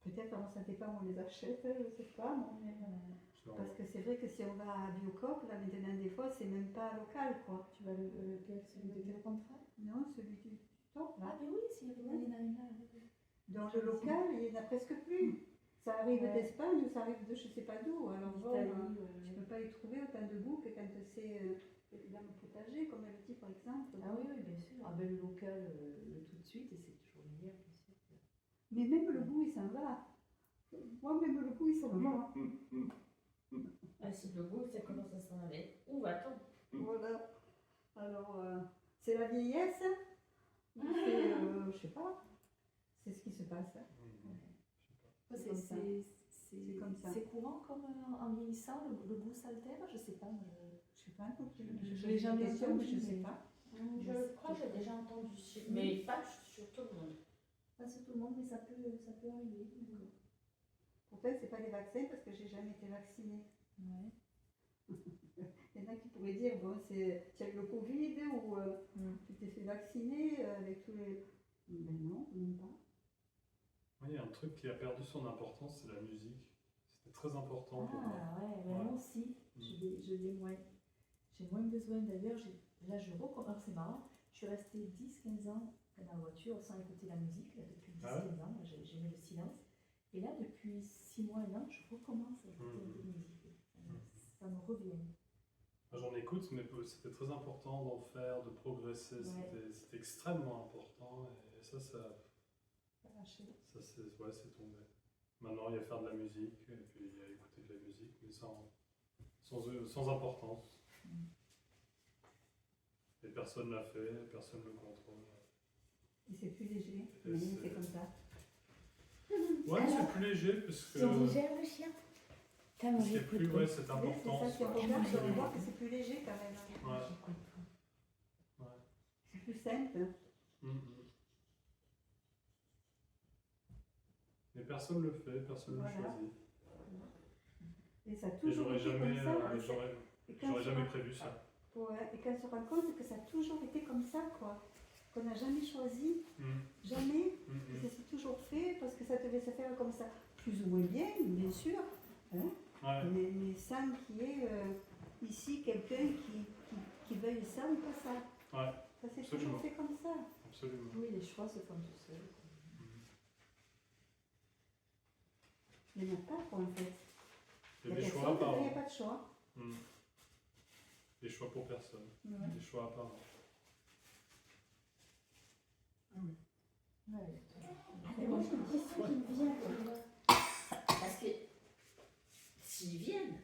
Peut-être alors ça dépend où on les achète, je ne sais pas. Mais, Non. parce que c'est vrai que si on va à Biocoop, là maintenant des fois c'est même pas local quoi. Tu vas lequel, celui de quel contrat? Non, celui du top Ah là. mais oui, s'il y avait une Dans le local, il n'y en a presque plus. Ça arrive Ouais. d'Espagne ou ça arrive de je sais pas d'où. Alors bon, d'Italie. tu ne peux pas y trouver autant de goût que quand c'est dans le potager, comme elle dit par exemple. Ah oui, oui, bien sûr. Ah ben le local, le tout de suite, et c'est toujours meilleur, bien sûr. Mais même le goût, il s'en va. Moi, même le goût, il s'en va. Ah, si le goût, ça commence à s'en aller. Où va-t-on? Voilà. Alors, c'est la vieillesse. Ou c'est, je sais pas. C'est ce qui se passe. C'est comme ça. C'est comme ça. C'est courant comme en vieillissant, le goût s'altère, je sais pas. Je sais pas non plus. Je l'ai jamais question, mais je entendu, sais mais- pas. Je crois que j'ai déjà entendu, mais pas sur tout le monde. Pas sur tout le monde, mais ça peut arriver. Pourtant, c'est pas des vaccins parce que j'ai jamais été vaccinée. Ouais. Il y en a qui pourraient dire, bon, c'est tu as eu le Covid ou tu t'es fait vacciner avec tous les... Ben non, même pas. Oui, il y a un truc qui a perdu son importance, c'est la musique. C'était très important pour moi. Ah ouais, mais Ouais. moi aussi, je l'ai moins. J'ai moins besoin d'ailleurs. Là, je recommence, c'est marrant. Je suis restée 10-15 ans dans la voiture sans écouter la musique, là, depuis 10-15 Ah ouais. ans. Là, j'aimais le silence. Et là, depuis 6 mois, 1 an, je recommence à écouter un peu de musique. Ça me revient. Moi, j'en écoute, mais c'était très important d'en faire, de progresser. Ouais. C'était extrêmement important. Et ça Pas lâché. c'est tombé. Maintenant, il y a faire de la musique, et puis il y a écouter de la musique, mais sans importance. Et personne l'a fait, personne ne le contrôle. Et c'est plus léger. Et Mais c'est- c'est comme ça. Ouais, c'est plus léger, parce que J'ai le chien. T'as parce mangé qu'il n'y a plus quoi? Oui, cette c'est ça, importance. si on ouais. regarde, on Absolument. voit que c'est plus léger quand même. Ouais. Ouais. C'est plus simple. Mhm. Mais personne ne le fait, personne ne Voilà. le choisit. Et ça a Et toujours j'aurais été jamais, comme ça. Et quand j'aurais on se jamais rend- prévu ça. Ouais, et quand on se rend compte que ça a toujours été comme ça, quoi. Qu'on n'a jamais choisi, Mhm. jamais. Mhm. Ça s'est toujours fait parce que ça devait se faire comme ça. Plus ou moins bien sûr. Hein, Ouais. mais sans qu'il y ait ici quelqu'un qui veuille ça ou pas ça. Ouais, Ça s'est absolument. toujours fait comme ça. absolument. Oui, les choix se font tout seuls. Il n'y en a pas, quoi, en fait. Il y a des personne, choix il n'y a apparents. pas de choix. Mhm. Des choix pour personne. Ouais. Des choix apparents. Ouais. Mais moi, je me dis, ceux qui viennent, parce que s'ils viennent,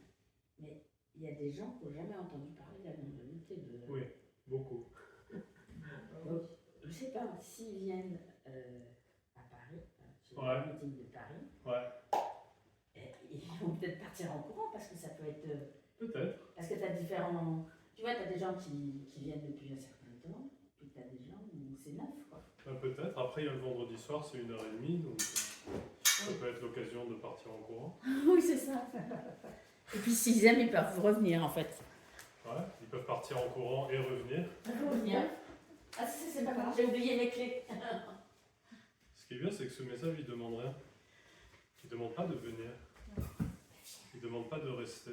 mais il y a des gens qui n'ont jamais entendu parler de la non-dualité. Oui, beaucoup. Donc, je sais pas, s'ils viennent à Paris, chez Ouais. le meeting de Paris, Ouais, ils vont peut-être partir en courant parce que ça peut être. peut-être. Parce que tu as différents. Tu vois, tu as des gens qui viennent depuis un certain temps, puis tu as des gens où c'est neuf, quoi. Peut-être. Après, il y a le vendredi soir, c'est 1h30, donc ça peut être l'occasion de partir en courant. Oui, c'est ça. Et puis s'ils aiment, ils peuvent revenir en fait. Ouais, ils peuvent partir en courant et revenir. Revenir. Ah, c'est pas grave, j'ai oublié mes clés. Ce qui est bien, c'est que ce message, il demande rien. Il demande pas de venir. Il demande pas de rester.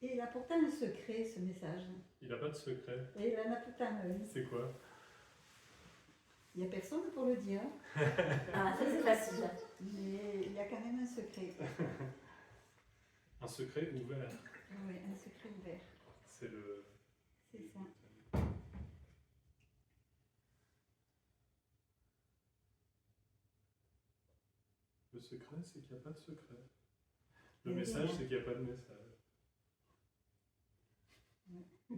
Et il a pourtant un secret, ce message. Il n'a pas de secret. Et il en a pourtant un. C'est quoi? Il n'y a personne pour le dire, Ah, ça c'est facile. mais il y a quand même un secret. Un secret ouvert. Oui, un secret ouvert. C'est le... C'est ça. Le secret, c'est qu'il n'y a pas de secret. Il y Le a message, rien. c'est qu'il n'y a pas de message. Ouais.